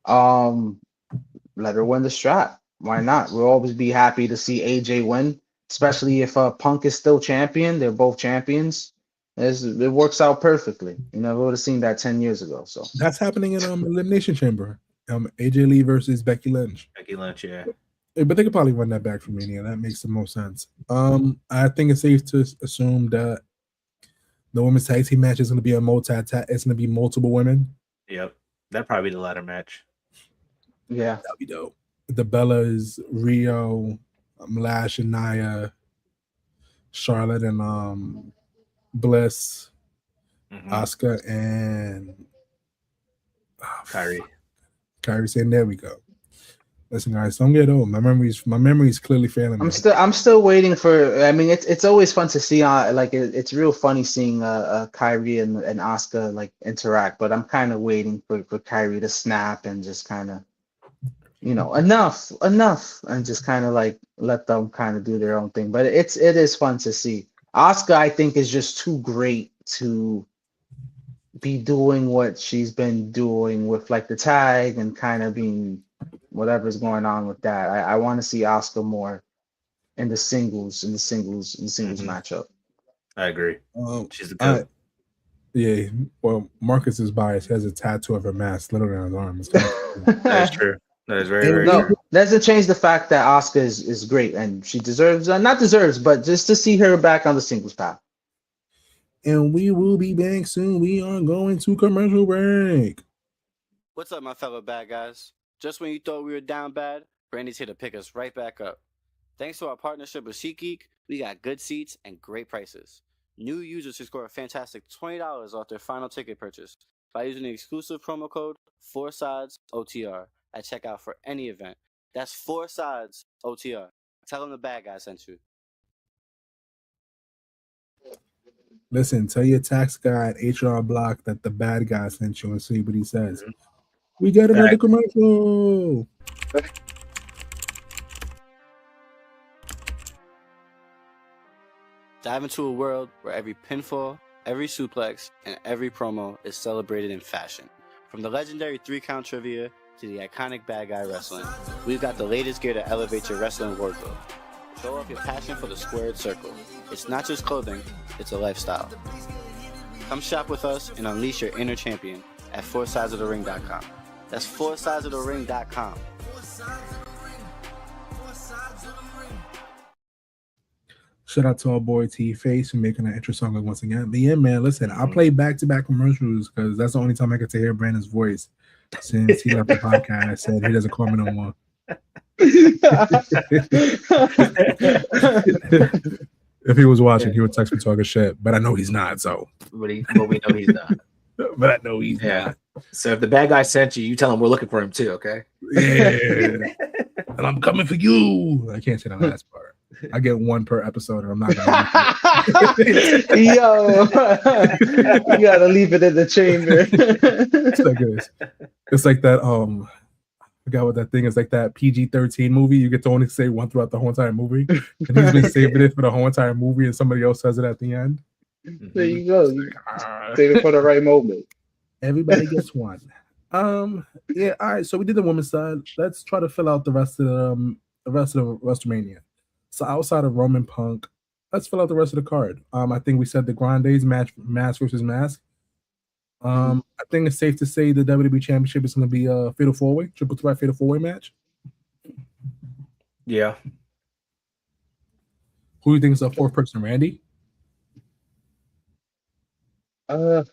Let her win the strap. Why not? We'll always be happy to see AJ win, especially if Punk is still champion. They're both champions. It works out perfectly. You never would have seen that 10 years ago. So That's happening in Elimination Chamber. AJ Lee versus Becky Lynch. Becky Lynch, yeah. But they could probably run that back from Mania. That makes the most sense. I think it's safe to assume that the women's tag team match is going to be a it's going to be multiple women. Yep. That'd probably be the ladder match. yeah. That'd be dope. The Bellas, Rio, Lash and Nia, Charlotte and Bliss, Asuka and Kyrie saying, there we go. Listen, guys, don't get old. My memory is clearly failing me. I'm still waiting for. I mean, it's always fun to see. It's real funny seeing Kyrie and Asuka like interact. But I'm kind of waiting for Kyrie to snap and just kind of, enough, and just kind of like let them kind of do their own thing. But it is fun to see. Asuka, I think, is just too great to be doing what she's been doing with like the tag and kind of being whatever's going on with that. I want to see Asuka more in the singles matchup. I agree. She's a good. Yeah, well, Marcus is biased. He has a tattoo of her mask literally on his arm. That is true. That is very, very no, true. doesn't change the fact that Asuka is great and she deserves, but just to see her back on the singles path. And we will be back soon. We are going to commercial break. What's up, my fellow bad guys? Just when you thought we were down bad, Brandy's here to pick us right back up. Thanks to our partnership with SeatGeek, we got good seats and great prices. New users can score a fantastic $20 off their final ticket purchase by using the exclusive promo code 4SIDESOTR at checkout for any event. That's 4SIDESOTR. Tell them the bad guy sent you. Listen, tell your tax guy at HR Block that the bad guy sent you and see what he says. We got another commercial. Dive into a world where every pinfall, every suplex, and every promo is celebrated in fashion. From the legendary 3-count trivia to the iconic bad guy wrestling, we've got the latest gear to elevate your wrestling wardrobe. Show off your passion for the squared circle. It's not just clothing, it's a lifestyle. Come shop with us and unleash your inner champion at 4sidesofthering.com. That's 4sidesofthering.com. Shout out to our boy T-Face for making that intro song once again. But yeah, man, listen, I play back-to-back commercials because that's the only time I get to hear Brandon's voice since he left the podcast. Said he doesn't call me no more. If he was watching, he would text me talking shit, but I know he's not. So, but we know he's not. But I know he's not. So if the bad guy sent you, you tell him we're looking for him too, okay? Yeah. And I'm coming for you. I can't say the last part. I get one per episode, and I'm not gonna. Yo, you gotta leave it in the chamber. It's like that. I forgot what that thing is. Like that PG-13 movie. You get to only say one throughout the whole entire movie, and he's been saving it for the whole entire movie, and somebody else says it at the end. There you go. Save it for the right moment. Everybody gets one. Yeah. All right. So we did the women's side. Let's try to fill out the rest of the WrestleMania. So outside of Roman Punk, let's fill out the rest of the card. I think we said the Grande's match, mask versus mask. I think it's safe to say the WWE Championship is going to be a fatal four-way, triple threat fatal four-way match. Yeah. Who do you think is the fourth person, Randy? I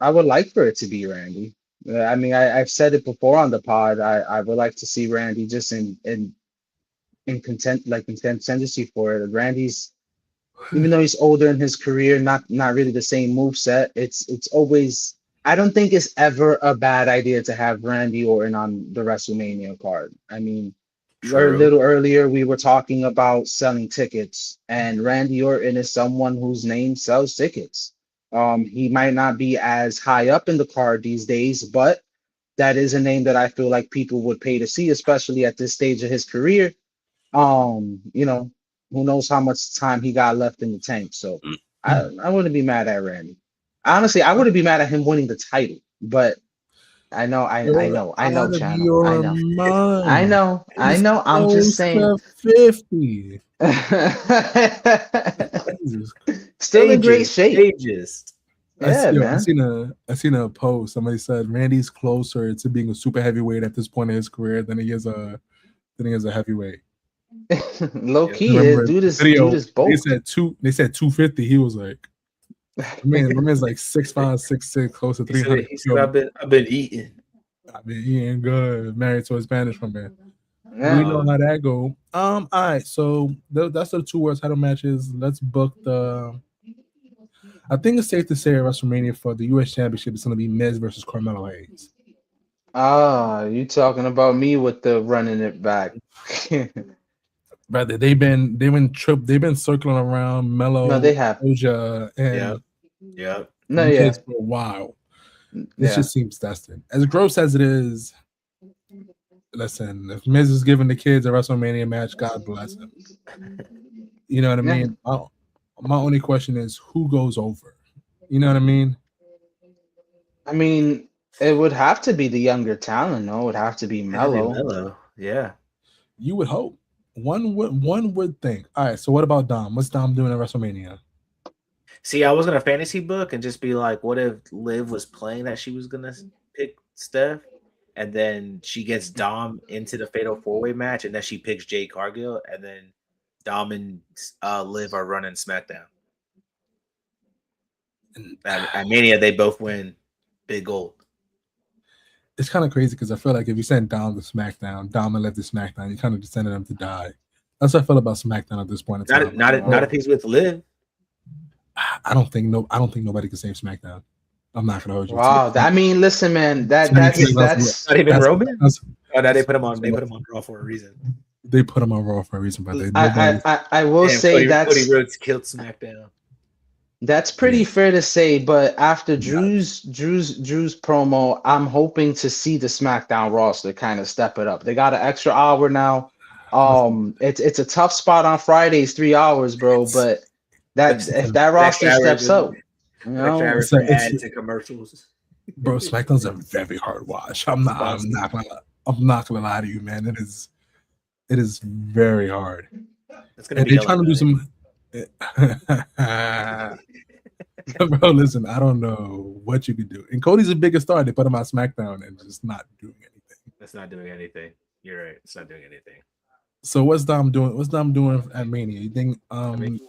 would like for it to be Randy. I mean, I've said it before on the pod. I would like to see Randy just in contention for it. Randy's, even though he's older in his career, not really the same moveset. It's always, I don't think it's ever a bad idea to have Randy Orton on the WrestleMania card. I mean, a little earlier we were talking about selling tickets, and Randy Orton is someone whose name sells tickets. He might not be as high up in the card these days, but that is a name that I feel like people would pay to see, especially at this stage of his career. You know, who knows how much time he got left in the tank. So I wouldn't be mad at Randy. Honestly, I wouldn't be mad at him winning the title, but I know, Channel. I know. I'm just saying. 50. Still in great shape. Ages. Yeah, man. I seen a post. Somebody said Randy's closer to being a super heavyweight at this point in his career than he is a heavyweight. Low key, Remember dude is both. They said 250. He was like, my man's like 6'5", 6'6", close to 300. He said, I've been eating. I've been eating good. Married to a Spanish woman. Yeah. We know how that go. All right, so that's the 2 world title matches. Let's book the. I think it's safe to say at WrestleMania for the U.S. Championship it's going to be Miz versus Carmelo Hayes. You talking about me with the running it back? Brother, they've been circling around Melo. No, they have. Oja, and yeah. No, yeah. for a while. This just seems destined. As gross as it is, listen, if Miz is giving the kids a WrestleMania match, God bless him. You know what I mean? My only question is who goes over? You know what I mean? I mean, it would have to be the younger talent, no? It would have to be Melo. Yeah. You would hope. One would think. All right, so what about Dom? What's Dom doing at WrestleMania? See, I was gonna fantasy book and just be like, what if Liv was playing that she was gonna pick Steph, and then she gets Dom into the Fatal 4-Way match, and then she picks Jade Cargill, and then Dom and Liv are running SmackDown. And at Mania, they both win big gold. It's kind of crazy because I feel like if you send Dom to SmackDown, Dom and Liv to SmackDown, you kind of just sending them to die. That's what I feel about SmackDown at this point in time. Not if he's with Liv. I don't think nobody can save SmackDown. I'm not gonna hold you. Wow, listen, man, that's not even Roman. Now they put him on Raw for a reason. They put him on Raw for a reason, but I will say that Cody Rhodes killed SmackDown. That's pretty fair to say, but after Drew's promo, I'm hoping to see the SmackDown roster kind of step it up. They got an extra hour now. It's a tough spot on Fridays, 3 hours, bro. But if that roster steps up, you know, add to commercials. Bro, SmackDown's a very hard watch. I'm not gonna lie to you, man. It is very hard. It's gonna be trying to do some. Bro, listen, I don't know what you could do. And Cody's a bigger star. They put him on SmackDown and just not doing anything. It's not doing anything. You're right. It's not doing anything. So what's Dom doing? What's Dom doing at Mania? You think Ram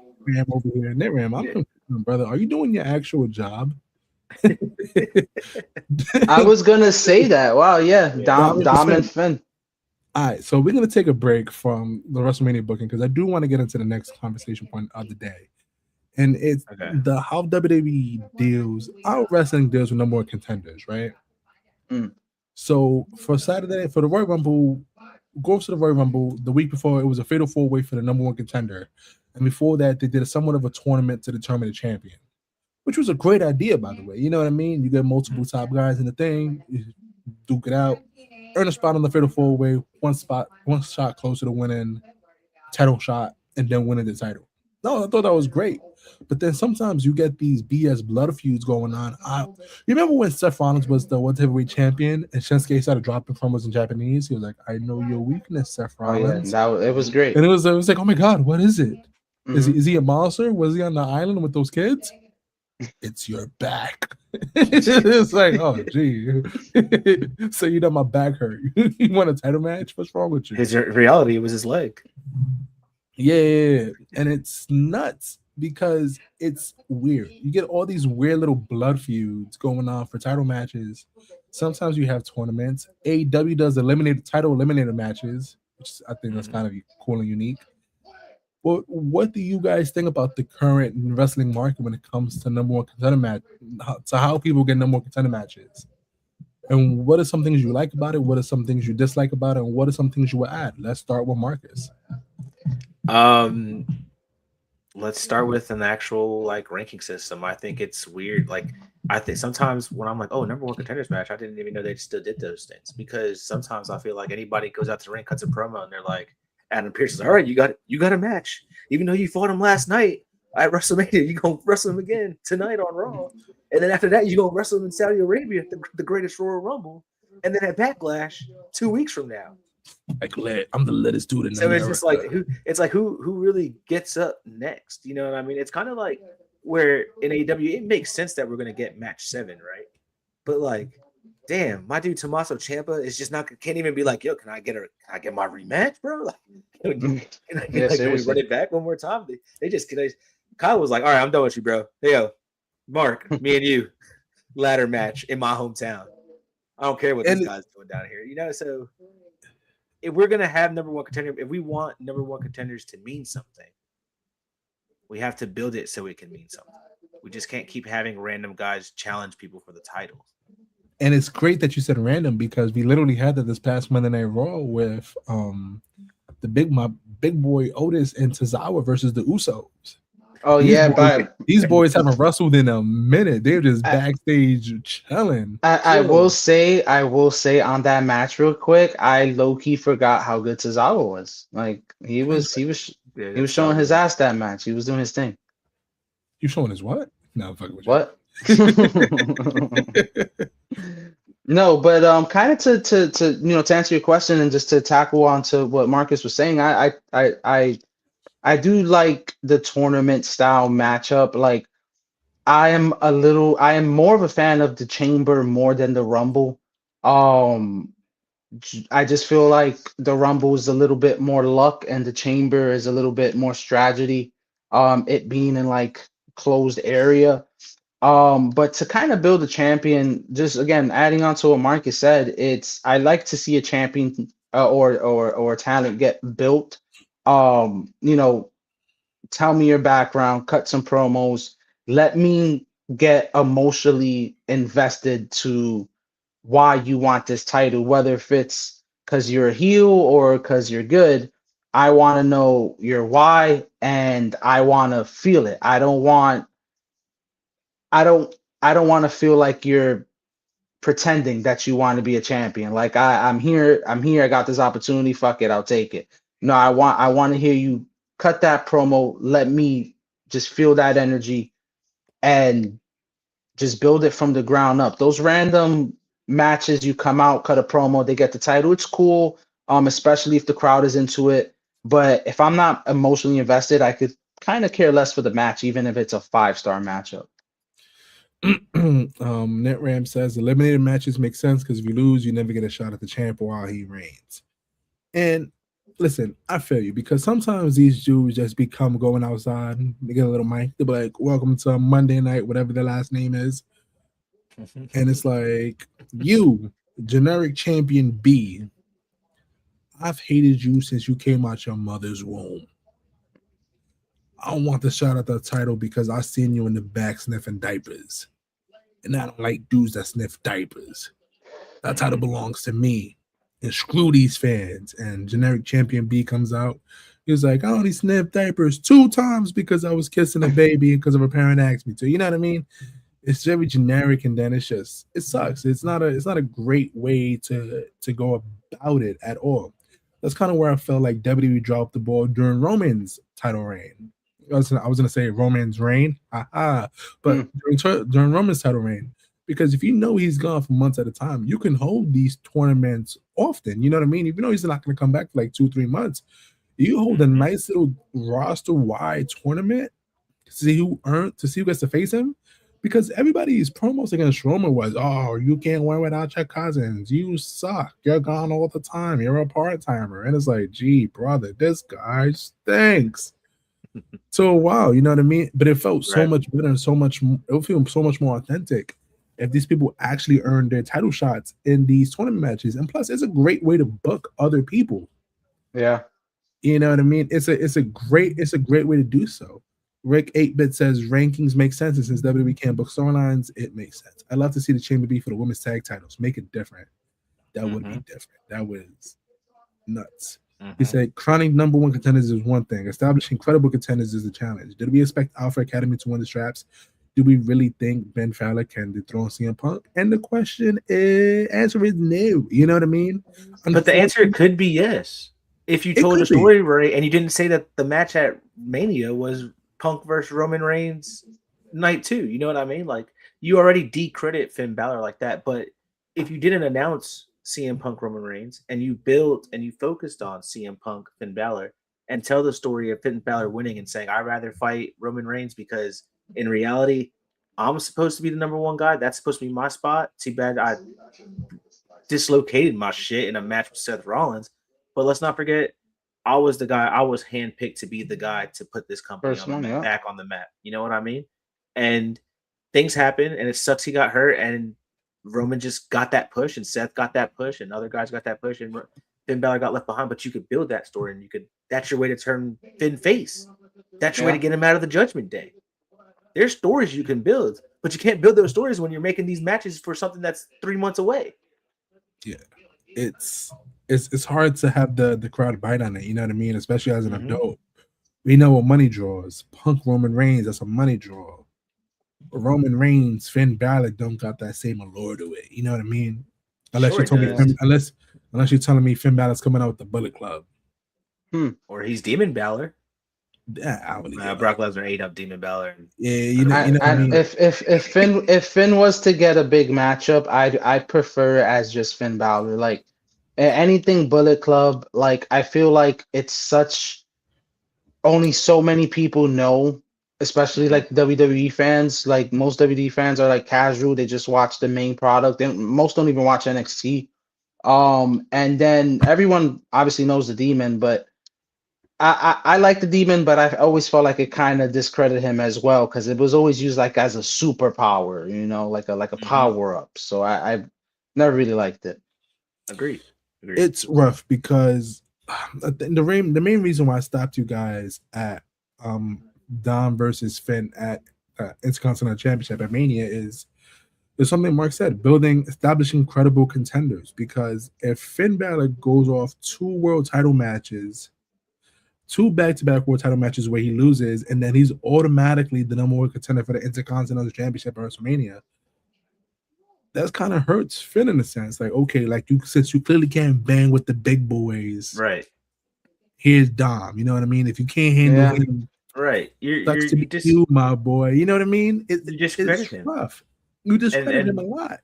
over here and Ram? I'm confused, brother. Are you doing your actual job? I was gonna say that. Wow, yeah. Dom and Finn. All right, so we're gonna take a break from the WrestleMania booking because I do want to get into the next conversation point of the day. And it's the how WWE deals, how wrestling deals with number one contenders, right? So for Saturday, for the Royal Rumble, goes to the Royal Rumble. The week before, it was a fatal 4-way for the number one contender. And before that, they did somewhat of a tournament to determine the champion, which was a great idea, by the way. You know what I mean? You get multiple top guys in the thing, you duke it out, earn a spot on the fatal 4-way, one shot closer to winning title shot, and then winning the title. No, I thought that was great. But then sometimes you get these BS blood feuds going on. You remember when Seth Rollins was the World Heavyweight Champion and Shinsuke started dropping promos in Japanese? He was like, I know your weakness, Seth Rollins. Oh, yeah, it was great. And it was like, oh my God, what is it? Is he a monster? Was he on the island with those kids? It's your back. It's like, oh, gee. So you know my back hurt. You want a title match? What's wrong with you? His reality was his leg. Yeah. And it's nuts because it's weird. You get all these weird little blood feuds going on for title matches. Sometimes you have tournaments. AEW does eliminator matches, which I think that's kind of cool and unique. Well, what do you guys think about the current wrestling market when it comes to number one contender match, to how people get number one contender matches? And what are some things you like about it? What are some things you dislike about it? And what are some things you would add? Let's start with Marcus. Let's start with an actual ranking system. I think it's weird. I think sometimes when I'm like, oh, number one contenders match, I didn't even know they still did those things, because sometimes I feel like anybody goes out to the ring, cuts a promo, and they're like, Adam Pearce is all right. You got a match, even though you fought him last night at WrestleMania. You gonna wrestle him again tonight on Raw, and then after that, you gonna wrestle him in Saudi Arabia at the greatest Royal Rumble, and then at Backlash 2 weeks from now. I'm the littest dude in so it's just like who really gets up next? You know what I mean? It's kind of like where in AEW it makes sense that we're gonna get match 7, right? But like, damn, my dude Tommaso Ciampa is just not can't even be like, yo, can I get my rematch, bro? Like, can we run it back one more time? Kyle was like, all right, I'm done with you, bro. Hey, yo, Mark, me and you, ladder match in my hometown. I don't care what these guys doing down here, So if we're gonna have number one contender, if we want number one contenders to mean something, we have to build it so it can mean something. We just can't keep having random guys challenge people for the titles. And it's great that you said random because we literally had that this past Monday Night Raw with my big boy Otis and Tozawa versus the Usos. Oh, These boys haven't wrestled in a minute. They're just backstage chilling. I will say on that match real quick, I low-key forgot how good Tozawa was. Like he was showing his ass that match. He was doing his thing. You showing his what? No, fuck with you. What? No, but kind of to answer your question and just to tackle onto what Marcus was saying, I do like the tournament style matchup. Like I am more of a fan of the Chamber more than the Rumble. I just feel like the Rumble is a little bit more luck and the Chamber is a little bit more strategy. It being in like closed area. But to kind of build a champion, just again adding on to what Marcus said, I like to see a champion or a talent get built. Tell me your background, cut some promos, let me get emotionally invested to why you want this title, whether if it's because you're a heel or because you're good. I want to know your why and I want to feel it. I don't want to feel like you're pretending that you want to be a champion. Like I'm here, I got this opportunity, fuck it, I'll take it. No, I want to hear you cut that promo, let me just feel that energy and just build it from the ground up. Those random matches, you come out, cut a promo, they get the title. It's cool, especially if the crowd is into it. But if I'm not emotionally invested, I could kind of care less for the match, even if it's a 5-star matchup. NetRam says eliminated matches make sense because if you lose, you never get a shot at the champ while he reigns. And listen, I feel you because sometimes these dudes just become going outside and they get a little mic. They'll be like, welcome to Monday night, whatever their last name is. And it's like, you, generic champion B, I've hated you since you came out your mother's womb. I don't want the shot at the title because I seen you in the back sniffing diapers. And I don't like dudes that sniff diapers. That title belongs to me. And screw these fans. And generic champion B comes out. He was like, I only sniffed diapers 2 times because I was kissing a baby and because of a parent asked me to. You know what I mean? It's very generic, and then it sucks. It's not a great way to go about it at all. That's kind of where I felt like WWE dropped the ball during Roman's title reign. I was gonna say Roman's reign, but during Roman's title reign, because if you know he's gone for months at a time, you can hold these tournaments often. You know what I mean? If you know he's not gonna come back for like 2-3 months, you hold a nice little roster-wide tournament to see who gets to face him. Because everybody's promos against Roman was, oh, you can't win without your cousins. You suck. You're gone all the time. You're a part-timer. And it's like, gee, brother, this guy stinks. So wow, you know what I mean? But it felt so much better and it would feel so much more authentic if these people actually earned their title shots in these tournament matches. And plus, it's a great way to book other people. Yeah. You know what I mean? It's a great way to do so. Rick 8-Bit says rankings make sense, and since WWE can't book storylines, it makes sense. I'd love to see the Chamber be for the women's tag titles. Make it different. That would be different. That was nuts. He said, crowning number one contenders is one thing. Establishing credible contenders is the challenge. Did we expect Alpha Academy to win the straps? Do we really think Ben Fowler can dethrone CM Punk? And the answer is no. You know what I mean? But the answer could be yes. If you told a story right and you didn't say that the match at Mania was Punk versus Roman Reigns night 2. You know what I mean? Like, you already decredit Finn Balor like that. But if you didn't announce CM Punk Roman Reigns and you built and you focused on CM Punk Finn Balor and tell the story of Finn Balor winning and saying, I'd rather fight Roman Reigns because In reality, I'm supposed to be the number one guy. That's supposed to be my spot. Too bad I dislocated my shit in a match with Seth Rollins. But let's not forget, I was the guy. I was handpicked to be the guy to put this company back on the map. You know what I mean? And things happen, and it sucks he got hurt, and Roman just got that push, and Seth got that push, and other guys got that push, and Finn Balor got left behind. But you could build that story, and you could. That's your way to turn Finn face. That's your way to get him out of the Judgment Day. There's stories you can build, but you can't build those stories when you're making these matches for something that's 3 months away. Yeah, it's hard to have the crowd bite on it. You know what I mean? Especially as an adult, we know what money draws. Punk Roman Reigns, that's a money draw. Roman Reigns, Finn Balor don't got that same allure to it. You know what I mean? Unless you're telling me, unless you're telling me Finn Balor's coming out with the Bullet Club, or he's Demon Balor. Yeah, Brock Lesnar ate up Demon Balor. Yeah, you know what I mean? If Finn was to get a big matchup, I'd prefer as just Finn Balor. Like anything Bullet Club, like I feel like it's such only so many people know, especially like WWE fans. Like most WWE fans are like casual; they just watch the main product, and most don't even watch NXT. And then everyone obviously knows the Demon, but I like the Demon, but I always felt like it kind of discredited him as well because it was always used like as a superpower, you know, like a power up. So I never really liked it. Agreed. It's rough because the main reason why I stopped you guys at Dom versus Finn at Intercontinental Championship at Mania is something Mark said, establishing credible contenders. Because if Finn Balor goes off 2 world title matches, 2 back-to-back world title matches where he loses, and then he's automatically the number 1 contender for the Intercontinental Championship at WrestleMania, that kind of hurts Finn in a sense. Like, okay, like since you clearly can't bang with the big boys, right? Here's Dom. You know what I mean? If you can't handle him, right? You're just you, my boy. You know what I mean? You discredit him. Rough. You discredit him a lot.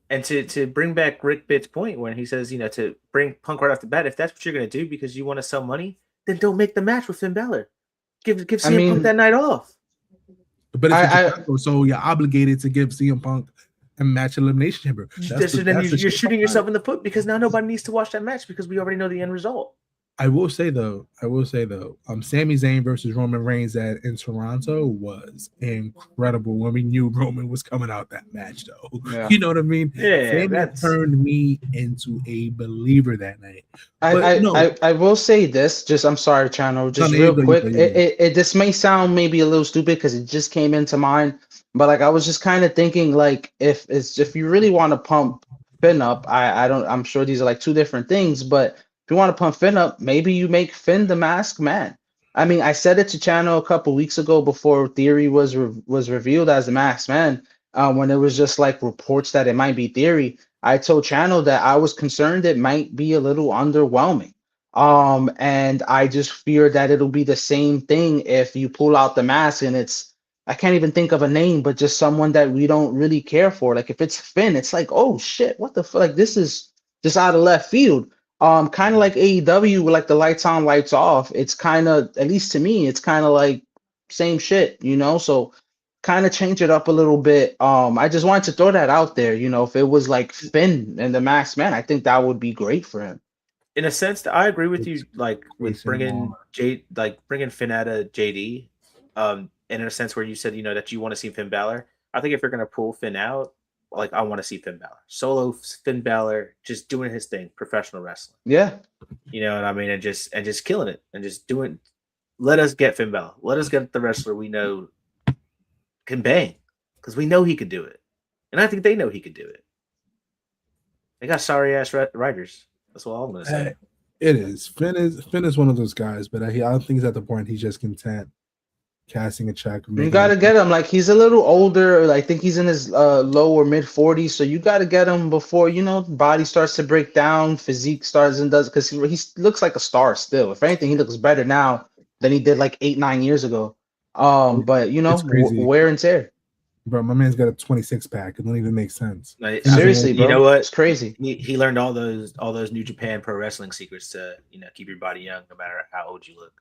And to bring back Rick Bitt's point when he says, to bring Punk right off the bat, if that's what you're going to do because you want to sell money, then don't make the match with Finn Balor. Give CM Punk that night off. But it's so you're obligated to give CM Punk a match elimination chamber. Then you're shooting yourself in the foot because now nobody needs to watch that match because we already know the end result. I will say though, Sami Zayn versus Roman Reigns in Toronto was incredible when we knew Roman was coming out that match though. Yeah. You know what I mean? Yeah, Sami turned me into a believer that night. I will say this, I'm sorry, Chano, just real quick. This may sound maybe a little stupid because it just came into mind, but like I was just kind of thinking like if you really want to pump Finn up, I'm sure these are like 2 different things, but if you want to pump Finn up, maybe you make Finn the masked man. I mean, I said it to Chano a couple weeks ago before Theory was revealed as the masked man. When it was just like reports that it might be Theory, I told Chano that I was concerned it might be a little underwhelming. And I just fear that it'll be the same thing if you pull out the mask and I can't even think of a name, but just someone that we don't really care for. Like if it's Finn, it's like, oh shit, what the fuck? Like this is just out of left field. Kind of like AEW, like the lights on, lights off. It's kind of, at least to me, it's kind of like same shit, So kind of change it up a little bit. I just wanted to throw that out there, if it was like Finn and the Masked Man, I think that would be great for him. In a sense, I agree with you, like with bringing Finn out of JD. And in a sense where you said, that you want to see Finn Balor. I think if you're gonna pull Finn out, like I want to see Finn Balor, solo Finn Balor, just doing his thing, professional wrestling. Yeah, you know what I mean, and just killing it, and just doing. Let us get Finn Balor. Let us get the wrestler we know can bang, because we know he could do it, and I think they know he could do it. They got sorry ass writers. That's all I'm gonna say. It is Finn is one of those guys, but I don't think he's at the point he's just content casting a check. You gotta get him. Like he's a little older. I think he's in his low or mid 40s. So you gotta get him before body starts to break down, physique starts and does, because he looks like a star still. If anything, he looks better now than he did like 8-9 years ago. But wear and tear. Bro, my man's got a 26 pack. It don't even make sense. Like, seriously, bro. You know what? It's crazy. He learned all those New Japan Pro Wrestling secrets to keep your body young no matter how old you look.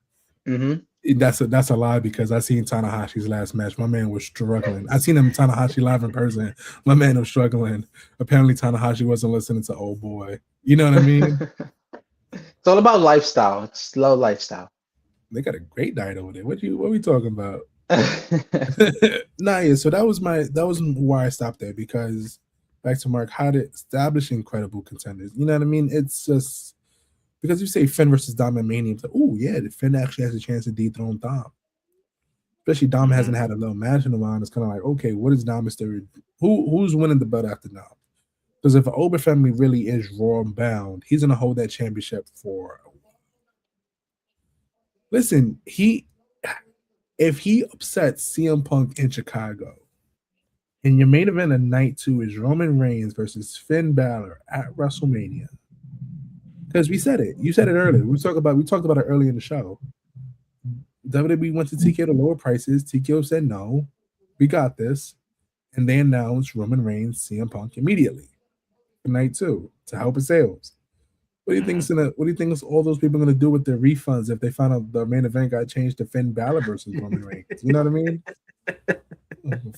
That's a lie because I seen Tanahashi's last match. My man was struggling. I seen him Tanahashi live in person. My man was struggling. Apparently Tanahashi wasn't listening to old boy. You know what I mean? It's all about lifestyle. It's slow lifestyle. They got a great diet over there. What are we talking about? Nah, yeah. So that was why I stopped there, because back to Mark, how to establish incredible contenders. You know what I mean? It's just because you say Finn versus Dom and Mania, it's like, oh yeah, Finn actually has a chance to dethrone Dom. Especially Dom hasn't had a little match in a while. And it's kind of like, okay, what is Dom's theory? Who's winning the belt after Dom? Because if Ober family really is Raw bound, he's gonna hold that championship for a while. Listen, if he upsets CM Punk in Chicago, and your main event of night 2 is Roman Reigns versus Finn Balor at WrestleMania. Because we said it. You said it earlier. We talked about it earlier in the show. WWE went to TKO to lower prices. TKO said no. We got this. And they announced Roman Reigns, CM Punk immediately for night 2 to help with sales. What do you think all those people are gonna do with their refunds if they find out the main event got changed to Finn Balor versus Roman Reigns? You know what I mean?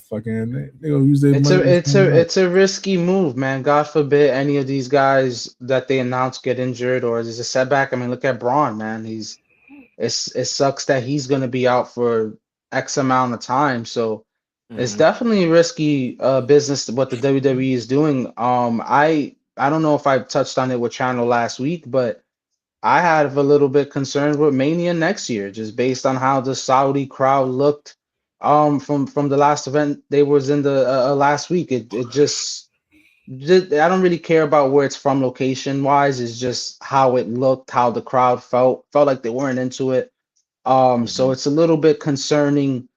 Fucking, they gonna use their money. It's a risky move, man. God forbid any of these guys that they announce get injured or there's a setback. I mean, look at Braun, man. It sucks that he's gonna be out for X amount of time. So it's definitely risky business what the WWE is doing. I don't know if I touched on it with Channel last week, but I have a little bit concerned with Mania next year, just based on how the Saudi crowd looked from the last event they was in the last week. It just I don't really care about where it's from location wise. It's just how it looked, how the crowd felt like they weren't into it. So it's a little bit concerning,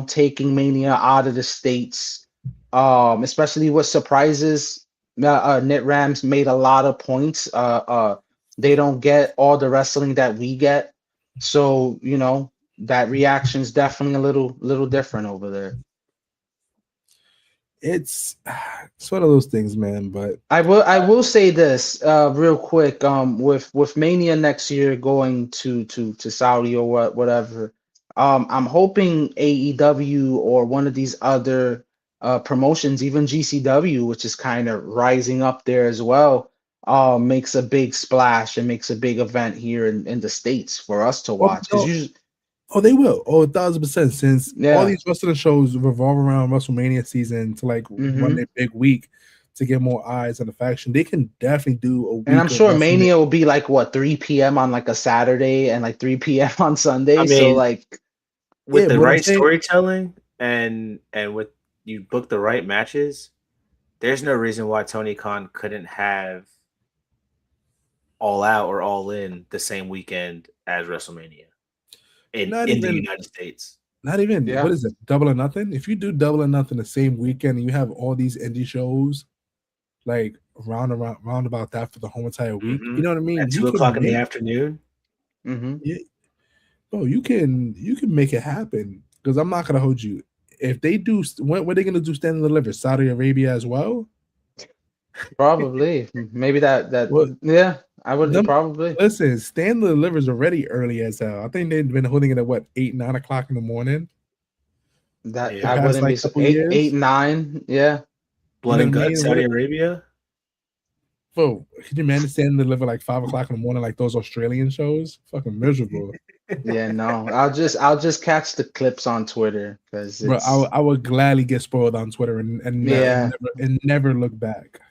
taking Mania out of the States, especially with surprises. Knit Rams made a lot of points. They don't get all the wrestling that we get. So, that reaction is definitely a little different over there. It's one of those things, man. But I will say this real quick. With Mania next year going to Saudi or whatever, I'm hoping AEW or one of these other promotions, even GCW, which is kind of rising up there as well, makes a big splash and makes a big event here in the States for us to watch. They will. 1,000%. Since all these wrestling shows revolve around WrestleMania season to run their big week to get more eyes on the faction, they can definitely do a week. And I'm sure Mania will be 3 p.m. on a Saturday and 3 p.m. on Sunday. I mean, so with the right storytelling and with you book the right matches, there's no reason why Tony Khan couldn't have All Out or All In the same weekend as WrestleMania in the United States. Not even. What is it? Double or Nothing? If you do Double or Nothing the same weekend and you have all these indie shows round about that for the whole entire week, you know what I mean? At 2 o'clock in the afternoon. Yeah. Bro, you can make it happen, because I'm not gonna hold you. If they do, what are they gonna do? Stand and deliver Saudi Arabia as well? Probably. Maybe that. Well, yeah, I would probably. Listen, Stand and delivers already early as hell. I think they've been holding it at 8, 9 o'clock in the morning. That I wouldn't be 8, 9. Yeah. Blood and Guts, Saudi Arabia. Bro, could you manage to stand and deliver 5 o'clock in the morning like those Australian shows? Fucking miserable. Yeah, no. I'll just catch the clips on Twitter, because bro, I would gladly get spoiled on Twitter and never look back.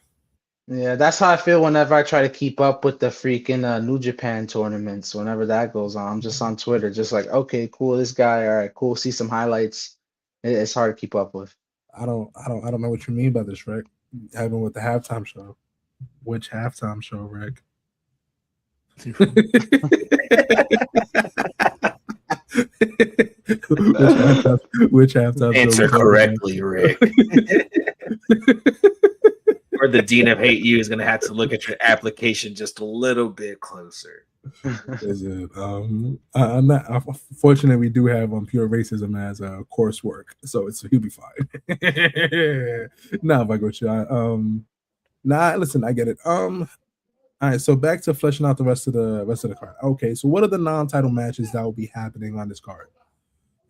Yeah, that's how I feel whenever I try to keep up with the freaking New Japan tournaments. Whenever that goes on, I'm just on Twitter, just okay, cool, this guy, all right, cool, see some highlights. It's hard to keep up with. I don't know what you mean by this, Rick. Having with the halftime show. Which halftime show, Rick? which halftime Answer show correctly, Rick. Or the Dean of Hate You is going to have to look at your application just a little bit closer. Is it? I'm not. Unfortunately, we do have pure racism as coursework, so he'll be fine. Nah, if I go to listen, I get it. All right, so back to fleshing out the rest of the card. Okay, so what are the non-title matches that will be happening on this card?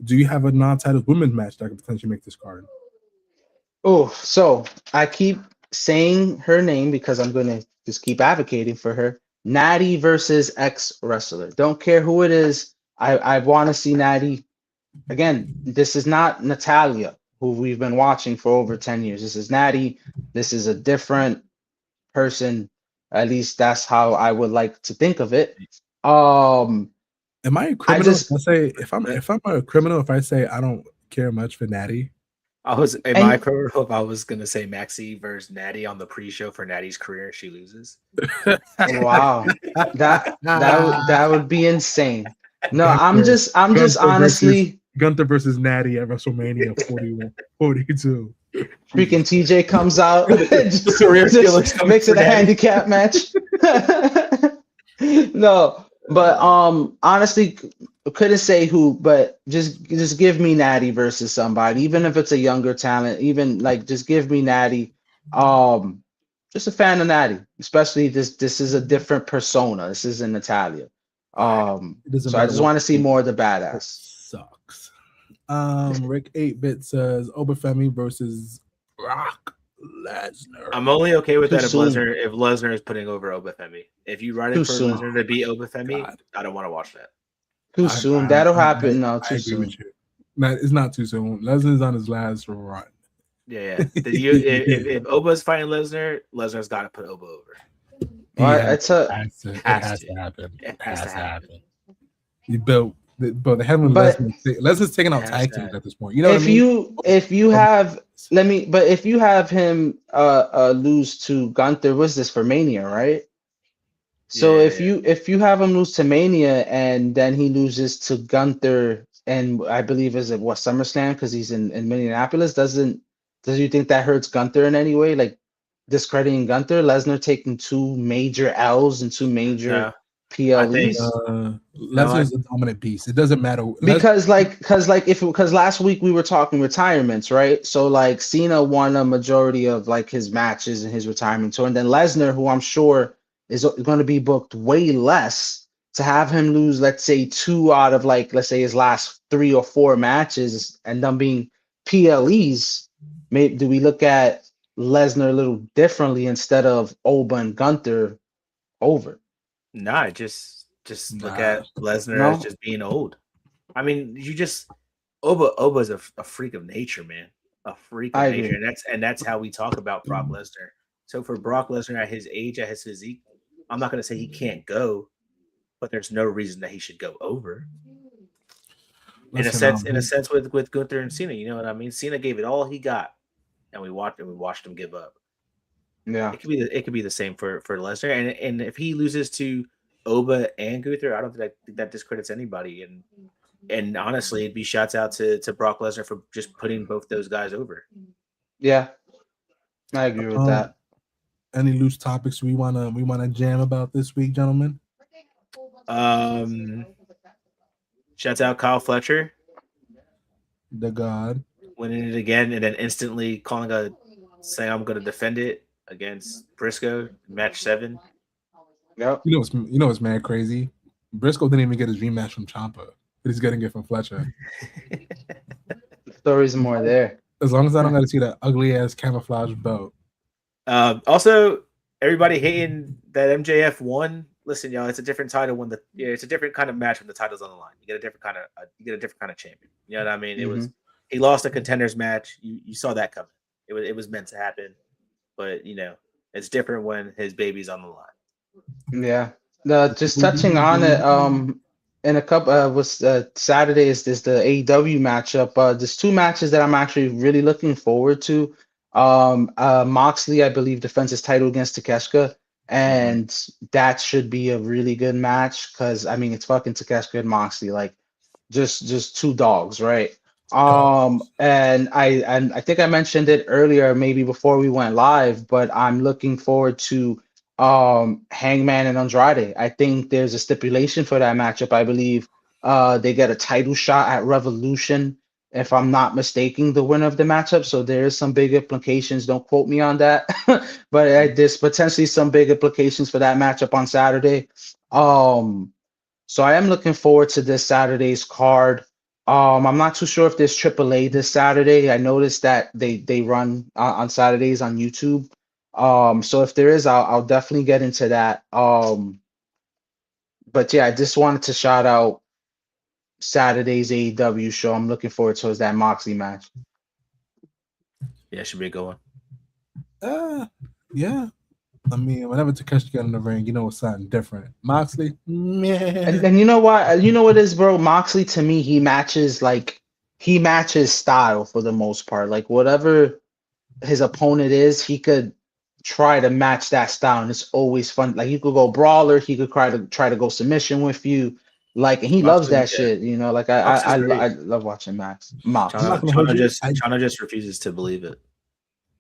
Do you have a non-title women's match that could potentially make this card? Oh, so I keep saying her name because I'm gonna just keep advocating for her. Natty versus ex wrestler. Don't care who it is. I want to see Natty. Again, this is not Natalia, who we've been watching for over 10 years. This is Natty. This is a different person. At least that's how I would like to think of it. Am I a criminal just- if I say if I'm a criminal if I say I don't care much for Natty? I was in And- my criminal if I was gonna say Maxie versus Natty on the pre-show for Natty's career, she loses. Wow, that would be insane. No, I'm just Gunther honestly Gunther versus Natty at WrestleMania 42. freaking TJ comes out, just, Career just killers coming makes it for a Natty. handicap match. No, but honestly, couldn't say who, but just give me Natty versus somebody, even if it's a younger talent, even like just give me Natty. Just a fan of Natty, especially this is a different persona. This isn't Natalia. doesn't So I matter just what- want to see more of the badass. Sucks. Rick 8-Bit says Obafemi versus Brock Lesnar. I'm only okay with Too that if soon. Lesnar is putting over Obafemi. If you write Too it for soon. Lesnar to beat Obafemi, God. I don't want to watch that. Too soon. That'll happen. No, I too agree soon. with you. No, it's not too soon. Lesnar's on his last run. Yeah. If Oba's fighting Lesnar, Lesnar's got to put Oba over. Well, Yeah, it's a it has has to. to happen. It It has has to to happen. happen. But they haven't But- Lesnar's taking out It has tag to teams happen. at this point. You know what I if mean? you have if you have him lose to Gunther, what's this for Mania, right? So Yeah. if you have him lose to Mania and then he loses to Gunther and I believe is it what SummerSlam because he's in Minneapolis, does you think that hurts Gunther in any way? Like discrediting Gunther, Lesnar taking 2 major L's and 2 major No. PLEs? Lesnar's a dominant beast. It doesn't matter. Because last week we were talking retirements, right? So like Cena won a majority of like his matches in his retirement tour, and then Lesnar, who I'm sure is going to be booked way less, to have him lose, let's say 2 out of like let's say his last 3 or 4 matches, and them being PLEs. Maybe do we look at Lesnar a little differently instead of Oba and Gunther over? Nah, just look Nah. at Lesnar No? as just being old. I mean, Oba's a freak of nature, man. A freak of I nature, agree. and that's how we talk about Brock Lesnar. So for Brock Lesnar at his age, at his physique, I'm not gonna say he can't go, but there's no reason that he should go over. In a sense, with Gunther and Cena, you know what I mean? Cena gave it all he got, and we watched him give up. Yeah. It could be the same for Lesnar, and if he loses to Oba and Gunther, I don't think that discredits anybody. And honestly, it'd be shouts out to Brock Lesnar for just putting both those guys over. Yeah. I agree with that. Any loose topics we wanna jam about this week, gentlemen? Shouts out Kyle Fletcher The God. winning it again, and then instantly saying I'm going to defend it against Briscoe, match 7. Yep. You know what's mad crazy? Briscoe didn't even get his rematch from Ciampa, but he's getting it from Fletcher. The story's more there. As long as I don't got to see that ugly ass camouflage belt. Also, everybody hating that MJF won. Listen, y'all, it's a different title when it's a different kind of match when the title's on the line. You get a different kind of champion. You know what I mean? He lost a contenders match. You saw that coming. It was meant to happen, but it's different when his baby's on the line. Yeah. Just touching on it, in a couple was Saturday is the AEW matchup. There's 2 matches that I'm actually really looking forward to. Moxley, I believe, defends his title against Takeshita, and that should be a really good match because I mean it's fucking Takeshita and Moxley, like just 2 dogs, right? And I think I mentioned it earlier, maybe before we went live, but I'm looking forward to Hangman and Andrade. I think there's a stipulation for that matchup. I believe they get a title shot at Revolution, if I'm not mistaken, the winner of the matchup. So there is some big implications. Don't quote me on that, but there's potentially some big implications for that matchup on Saturday. So I am looking forward to this Saturday's card. I'm not too sure if there's AAA this Saturday. I noticed that they run on Saturdays on YouTube. So if there is, I'll definitely get into that. But yeah, I just wanted to shout out Saturday's AEW show. I'm looking forward towards that Moxley match. Yeah, should be a good one. Yeah. I mean, whenever Takeshi get in the ring, you know it's something different. Moxley, man. And you know what? You know what it is, bro? Moxley, to me, he matches style for the most part. Like whatever his opponent is, he could try to match that style, and it's always fun. Like he could go brawler, he could try to go submission with you. Like, and he loves that shit, you know. Like I love watching Mox. Chana just refuses to believe it.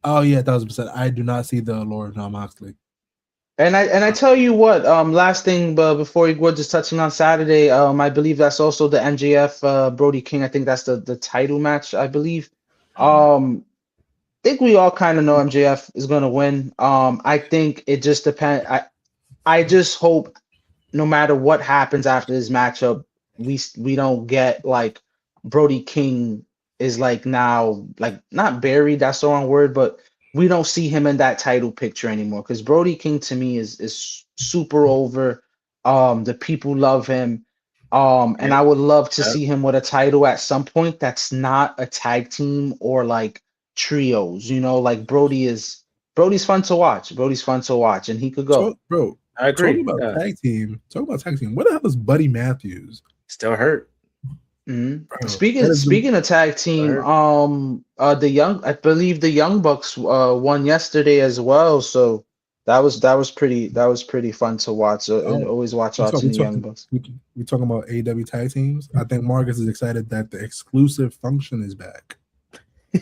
Oh yeah, 1,000%. I do not see the allure of Jon Moxley. And I tell you what, last thing, before we're just touching on Saturday, I believe that's also the MJF Brody King. I think that's the title match, I believe. I think we all kind of know MJF is gonna win. I think it just depends. I just hope no matter what happens after this matchup, we don't get like Brody King is like now like not buried, that's the wrong word, but we don't see him in that title picture anymore, because Brody King to me is super over. The people love him. And I would love to see him with a title at some point that's not a tag team or like trios, you know, like Brody's fun to watch. Brody's fun to watch, and he could go. Bro, I agree. Talk about tag team. What the hell is Buddy Matthews? Still hurt. Mm-hmm. Speaking of tag team, I believe the Young Bucks won yesterday as well. So that was pretty fun to watch. So always watch out to the Young Bucks. We talking about AEW tag teams. I think Marcus is excited that the exclusive function is back. I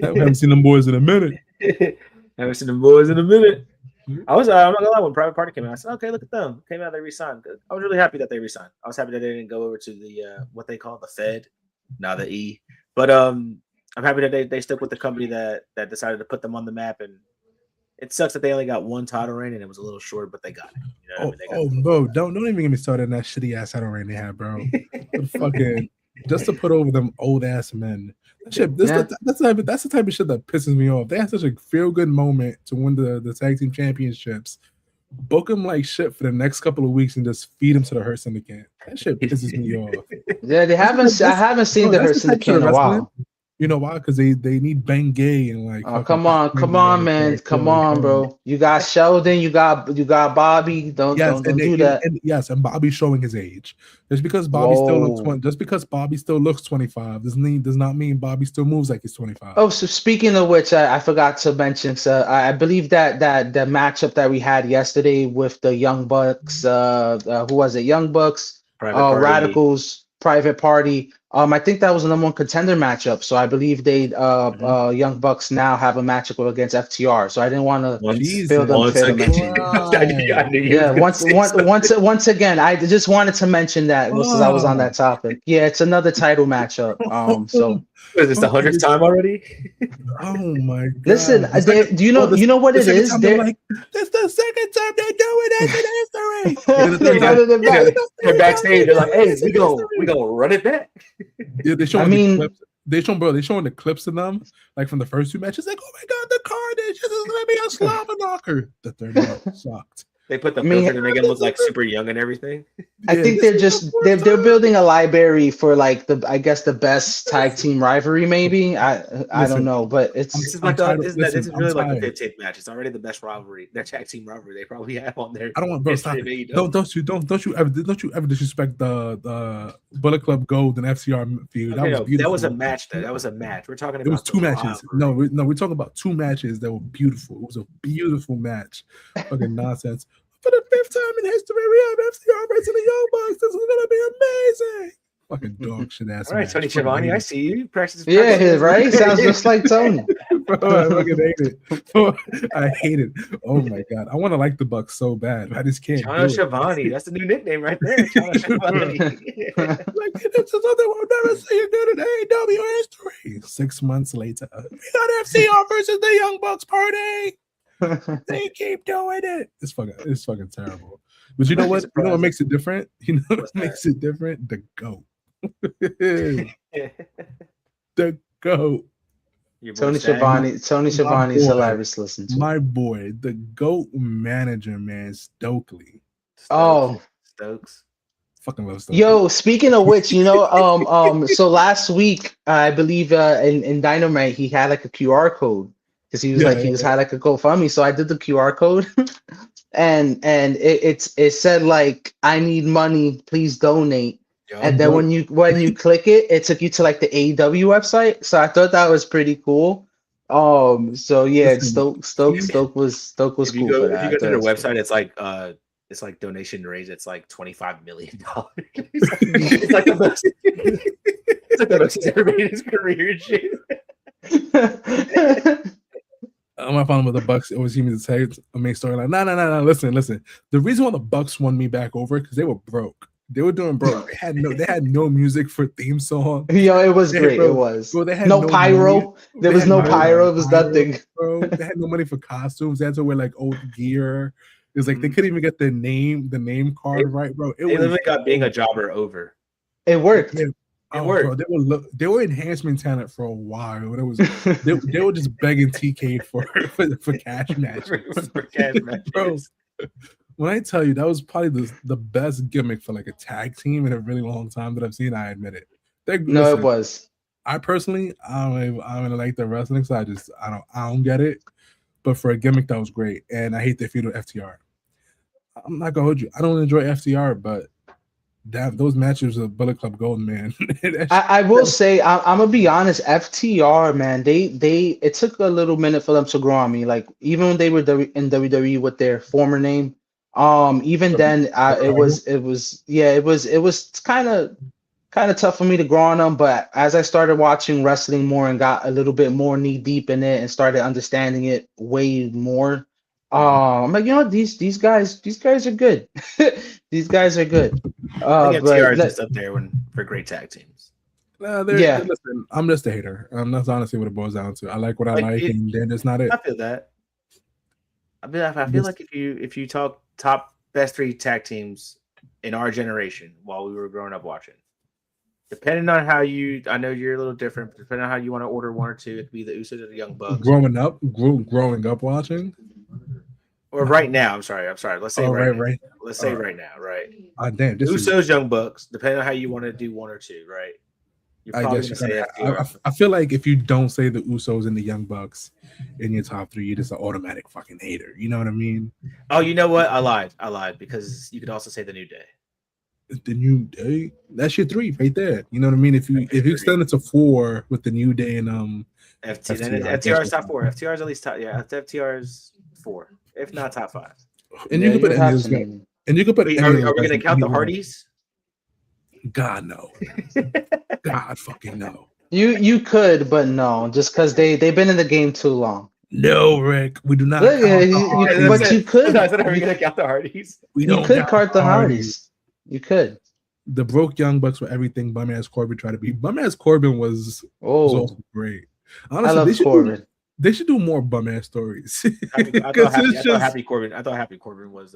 haven't seen them boys in a minute. I'm not gonna lie, when Private Party came out, I said, okay, look at them. Came out, they resigned. I was really happy that they resigned. I was happy that they didn't go over to the what they call the Fed, now the E. But I'm happy that they stuck with the company that decided to put them on the map. And it sucks that they only got one title reign, and it was a little short, but they got it. You know what I mean? Bro, don't even get me started on that shitty ass title reign they had, bro. Fucking just to put over them old ass men. That's the type of shit that pisses me off. They had such a feel good moment to win the tag team championships. Book them like shit for the next couple of weeks and just feed them to the Hurt Syndicate. That shit pisses me off. Yeah, I haven't seen the Hurt Syndicate in a while. You know why? Because they need Ben Gay and like. Oh, come on, man, come on, bro. You got Sheldon, you got Bobby. Don't do that. And Bobby's showing his age. Just because Bobby still looks 25 does not mean Bobby still moves like he's 25. Oh, so speaking of which, I forgot to mention. So I believe that the matchup that we had yesterday with the Young Bucks, who was it? Young Bucks, Radicals, Private Party. I think that was the #1 contender matchup. So I believe they Young Bucks now have a matchup against FTR. So I didn't want to fill them. Yeah, once again, I just wanted to mention that since I was on that topic. Yeah, it's another title matchup. So is this the 100th time already? Oh my god! Listen, do you know what it is? That's the second time they're doing it after the They're backstage. They're like, "Hey, we go run it back." Yeah, they're showing they're showing the clips of them like from the first two matches. Like, oh my god, the Carnage! This is gonna be a slobber knocker. The third one sucked. They put the filter to make it look like super young and everything. I think they're building a library for like the best tag team rivalry. Maybe I don't know, but this is really like the 15th match. It's already the best rivalry, their tag team rivalry they probably have on there. I don't want bro. Stop it. Don't you ever disrespect the Bullet Club Gold and FCR feud. That was a match. That was a match. We're talking about. It was two matches. Rivalry. No, we're talking about two matches that were beautiful. It was a beautiful match. Fucking nonsense. For the 5th time in history, we have FCR versus the Young Bucks. This is gonna be amazing. Fucking dog shit ass. All right, Tony Schiavone, I see you. Yeah, right. Sounds just like Tony. Bro, I fucking hate it. I hate it. Oh my god, I want to like the Bucks so bad. I just can't. Chano do it. Schiavone. That's the new nickname right there. Chano Schiavone. Like, this is something we'll never see again in AEW history. 6 months later, we got FCR versus the Young Bucks party. They keep doing it. It's fucking terrible. But you know what? You know what makes it different? You know what makes it different? The GOAT. The GOAT. Tony Schiavone is hilarious. Listen to my boy, the GOAT manager, man, Stokely. Stokes. Fucking love Stokely. Yo, speaking of which, so last week, I believe in Dynamite, he had like a QR code because he was had like a GoFundMe. So I did the QR code, and it said like, I need money, please donate. And then when you click it, it took you to like the AEW website. So I thought that was pretty cool. So yeah, Stoke was cool. If you go to their website, it's like donation raise. It's like $25 million. It's like the most. It's like the most he's ever made in his career and shit. My problem with the Bucks always seem to say a main storyline. No. Listen. The reason why the Bucks won me back over because they were broke. They were doing broke. They had no music for theme song. Yo, it was great. It was. Bro, they had no pyro. Money. There was no pyro. It was nothing. Bro, they had no money for costumes. They had to wear like old gear. It's like they couldn't even get the name card right, bro. They literally got being a jobber over. It worked. It worked. Bro, they were enhancement talent for a while. They were just begging TK for cash matches. For cash matches. Bro, when I tell you that was probably the best gimmick for like a tag team in a really long time that I've seen, I admit it. It was. I personally, I don't like the wrestling, so I don't get it. But for a gimmick, that was great, and I hate the feud with FTR. I'm not gonna hold you. I don't enjoy FTR, but those matches with Bullet Club Gold, man. I will say, I'm gonna be honest. FTR, man, it took a little minute for them to grow on me. Like even when they were in WWE with their former name, even then, it was kind of tough for me to grow on them. But as I started watching wrestling more and got a little bit more knee deep in it and started understanding it way more, I'm like, these guys are good. These guys are good. I think FTR is just up there for great tag teams. Listen, I'm just a hater. That's honestly what it boils down to. I like what I like, and then it's not it. I feel that. I feel like if you talk top best 3 tag teams in our generation while we were growing up watching, depending on how I know you're a little different, but depending on how you want to order 1 or 2, it could be the Usos or the Young Bucks. Growing up watching, or right now. I'm sorry. Let's say right. Let's say right now, right? Damn. Usos, Young Bucks. Depending on how you want to do 1 or 2, right? I guess I feel like if you don't say the Usos and the Young Bucks in your top 3, you're just an automatic fucking hater. You know what I mean? Oh, you know what? I lied because you could also say the New Day. The New Day, that's your 3 right there. You know what I mean? If you extend it to 4 with the New Day and FTR, then FTR's top 4. FTR's at least top. Yeah, FTR's 4, if not top 5. And you can put and you can put. Are we going to count the Hardys? God no. God fucking no. You could, but no, just because they've been in the game too long. No, Rick, we do not. But you could. Are we going to count the Hardys? You could count the Hardys. You could. The broke Young Bucks were everything bum ass Corbin tried to be. Bum ass Corbin was also great. Honestly, I love Corbin. They should do more bum ass stories. I thought Happy Corbin was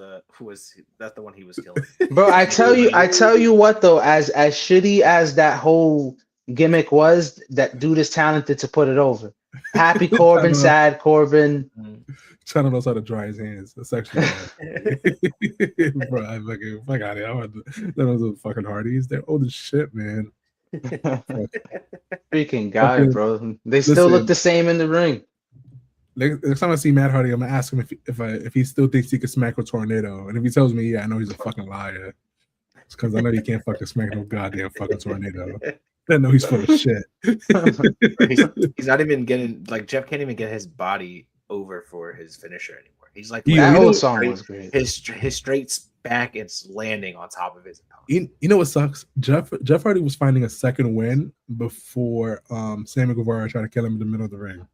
that's the one he was killing. Bro, I tell you what though, as shitty as that whole gimmick was, that dude is talented to put it over. Happy Corbin, sad Corbin. China knows how to dry his hands. That's actually bro, I fuck out of here. Those are fucking Hardys. They're old as shit, man. Freaking guy, bro. They still look the same in the ring. Next time I see Matt Hardy, I'm gonna ask him if he still thinks he can smack a tornado. And if he tells me, yeah, I know he's a fucking liar. It's because I know he can't fucking smack no goddamn fucking tornado. I know he's full of shit. he's not even getting, like, Jeff can't even get his body over for his finisher anymore. He's like, that whole song was great. His straight back, it's landing on top of his opponent. You know what sucks? Jeff Hardy was finding a second win before Sammy Guevara tried to kill him in the middle of the ring.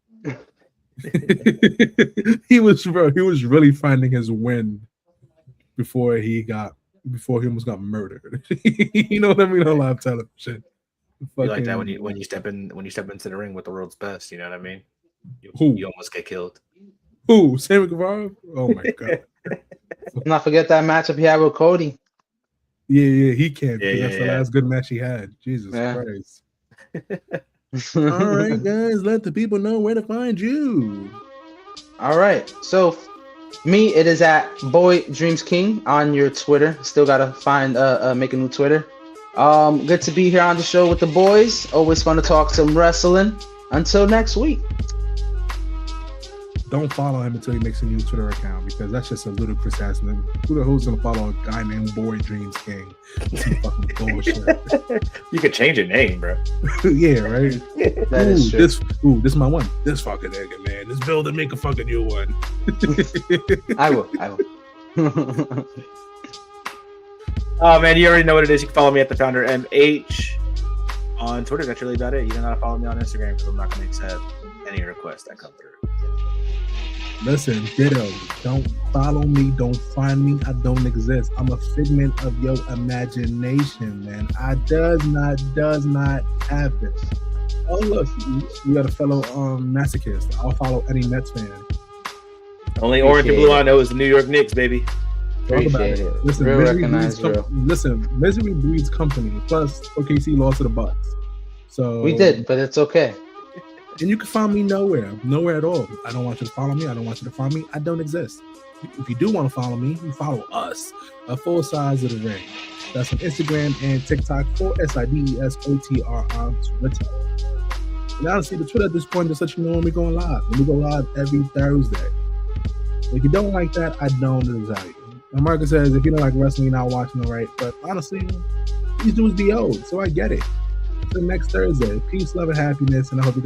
He was really finding his win before he almost got murdered. You know what I mean? On live television. You like that when you step into the ring with the world's best. You know what I mean? You almost get killed. Who? Sami Zayn? Oh my god! Let's not forget that matchup he had with Cody. Yeah, he can't. Yeah, That's the last good match he had. Jesus Christ! All right, guys, let the people know where to find you. All right, so me, it is at Boy Dreams King on your Twitter. Still gotta find make a new Twitter. Good to be here on the show with the boys. Always fun to talk some wrestling. Until next week. Don't follow him until he makes a new Twitter account, because that's just a ludicrous ass name. Who the hell's gonna follow a guy named Boy Dreams King? Some fucking bullshit. You could change your name, bro. Yeah, right. That is true. This is my one. This fucking nigga, man. This builder make a fucking new one. I will. Oh man, you already know what it is. You can follow me at the Founder MH on Twitter. That's really about it. You don't gotta follow me on Instagram because I'm not gonna accept any requests that come through. Listen, ditto. Don't follow me. Don't find me. I don't exist. I'm a figment of your imagination, man. I does not happen. Oh look, you got a fellow masochist. I'll follow any Mets fan. Only orange and blue I know is the New York Knicks, baby. Talk about it. Listen, Real misery recognize breeds misery breeds company. Plus, OKC lost to the Bucks. So We did, but it's okay. And you can find me nowhere at all. I don't want you to follow me. I don't want you to find me. I don't exist. If you do want to follow me, you follow us. A Full Size of the Ring. That's on Instagram and TikTok for SIDESOTR on Twitter. And honestly, the Twitter at this point just let you know when we're going live. And we go live every Thursday. If you don't like that, I don't tell you. And Marcus says, if you don't like wrestling, you're not watching it right. But honestly, these dudes be old, so I get it. Until next Thursday, peace, love, and happiness, and I hope you guys